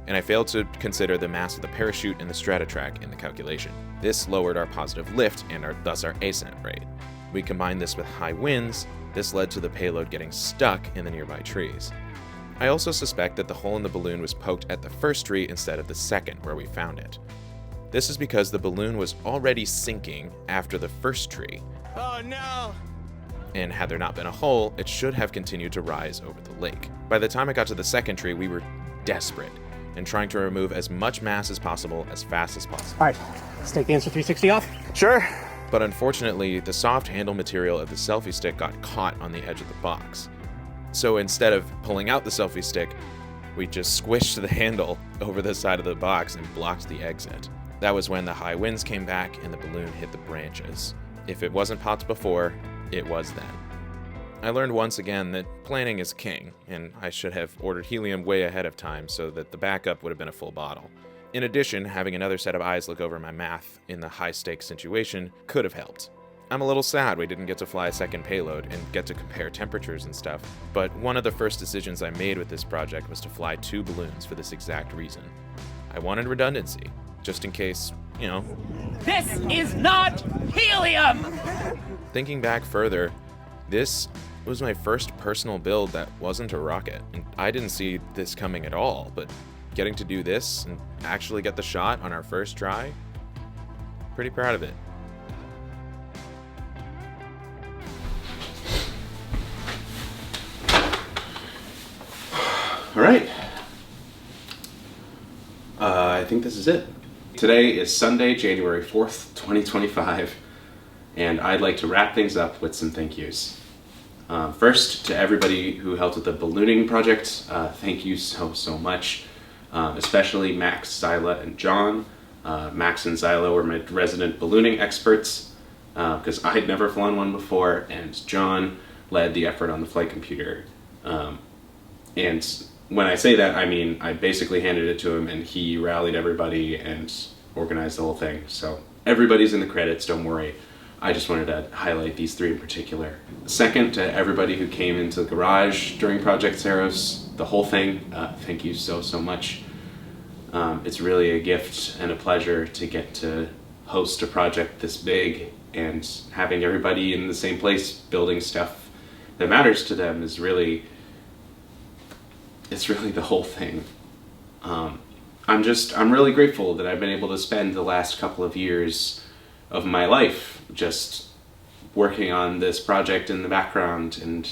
And I failed to consider the mass of the parachute and the Stratatrack in the calculation. This lowered our positive lift and thus our ascent rate. We combined this with high winds. This led to the payload getting stuck in the nearby trees. I also suspect that the hole in the balloon was poked at the first tree instead of the second where we found it. This is because the balloon was already sinking after the first tree. Oh no! And had there not been a hole, it should have continued to rise over the lake. By the time I got to the second tree, we were desperate and trying to remove as much mass as possible as fast as possible. All right, let's take the Insta360 off. Sure. But unfortunately, the soft handle material of the selfie stick got caught on the edge of the box. So instead of pulling out the selfie stick, we just squished the handle over the side of the box and blocked the exit. That was when the high winds came back and the balloon hit the branches. If it wasn't popped before, it was then. I learned once again that planning is king, and I should have ordered helium way ahead of time so that the backup would have been a full bottle. In addition, having another set of eyes look over my math in the high-stakes situation could have helped. I'm a little sad we didn't get to fly a second payload and get to compare temperatures and stuff, but one of the first decisions I made with this project was to fly 2 balloons for this exact reason. I wanted redundancy, just in case, you know. This is not helium! Thinking back further, this was my first personal build that wasn't a rocket, and I didn't see this coming at all, but getting to do this and actually get the shot on our first try, pretty proud of it. All right. I think this is it. Today is Sunday, January 4th, 2025, and I'd like to wrap things up with some thank yous. First, to everybody who helped with the ballooning project, thank you so much. Especially Max, Zyla, and John. Max and Zyla were my resident ballooning experts because I had never flown one before, and John led the effort on the flight computer. And when I say that, I mean I basically handed it to him and he rallied everybody and organized the whole thing. So everybody's in the credits, don't worry. I just wanted to highlight these 3 in particular. Second, to everybody who came into the garage during Project SAROS, the whole thing, thank you so much. It's really a gift and a pleasure to get to host a project this big, and having everybody in the same place building stuff that matters to them is really, it's really the whole thing. I'm really grateful that I've been able to spend the last couple of years of my life just working on this project in the background and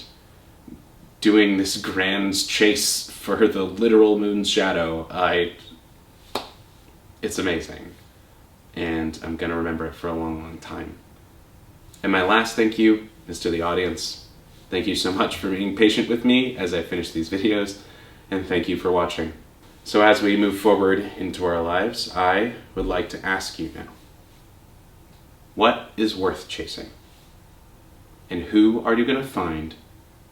doing this grand chase for the literal moon's shadow. It's amazing, and I'm gonna remember it for a long time. And my last thank you is to the audience. Thank you so much for being patient with me as I finish these videos, and thank you for watching. So as we move forward into our lives, I would like to ask you now, what is worth chasing? And who are you going to find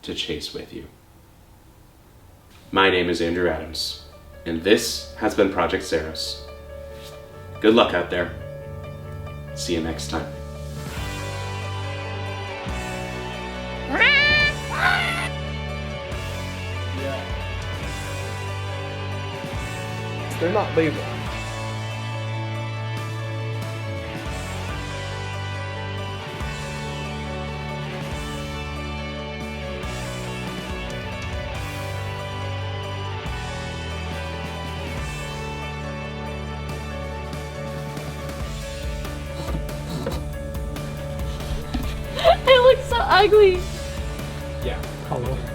to chase with you? My name is Andrew Adams, and this has been Project SAROS. Good luck out there. See you next time. They're not labeled. It looks so ugly. Yeah. Hello.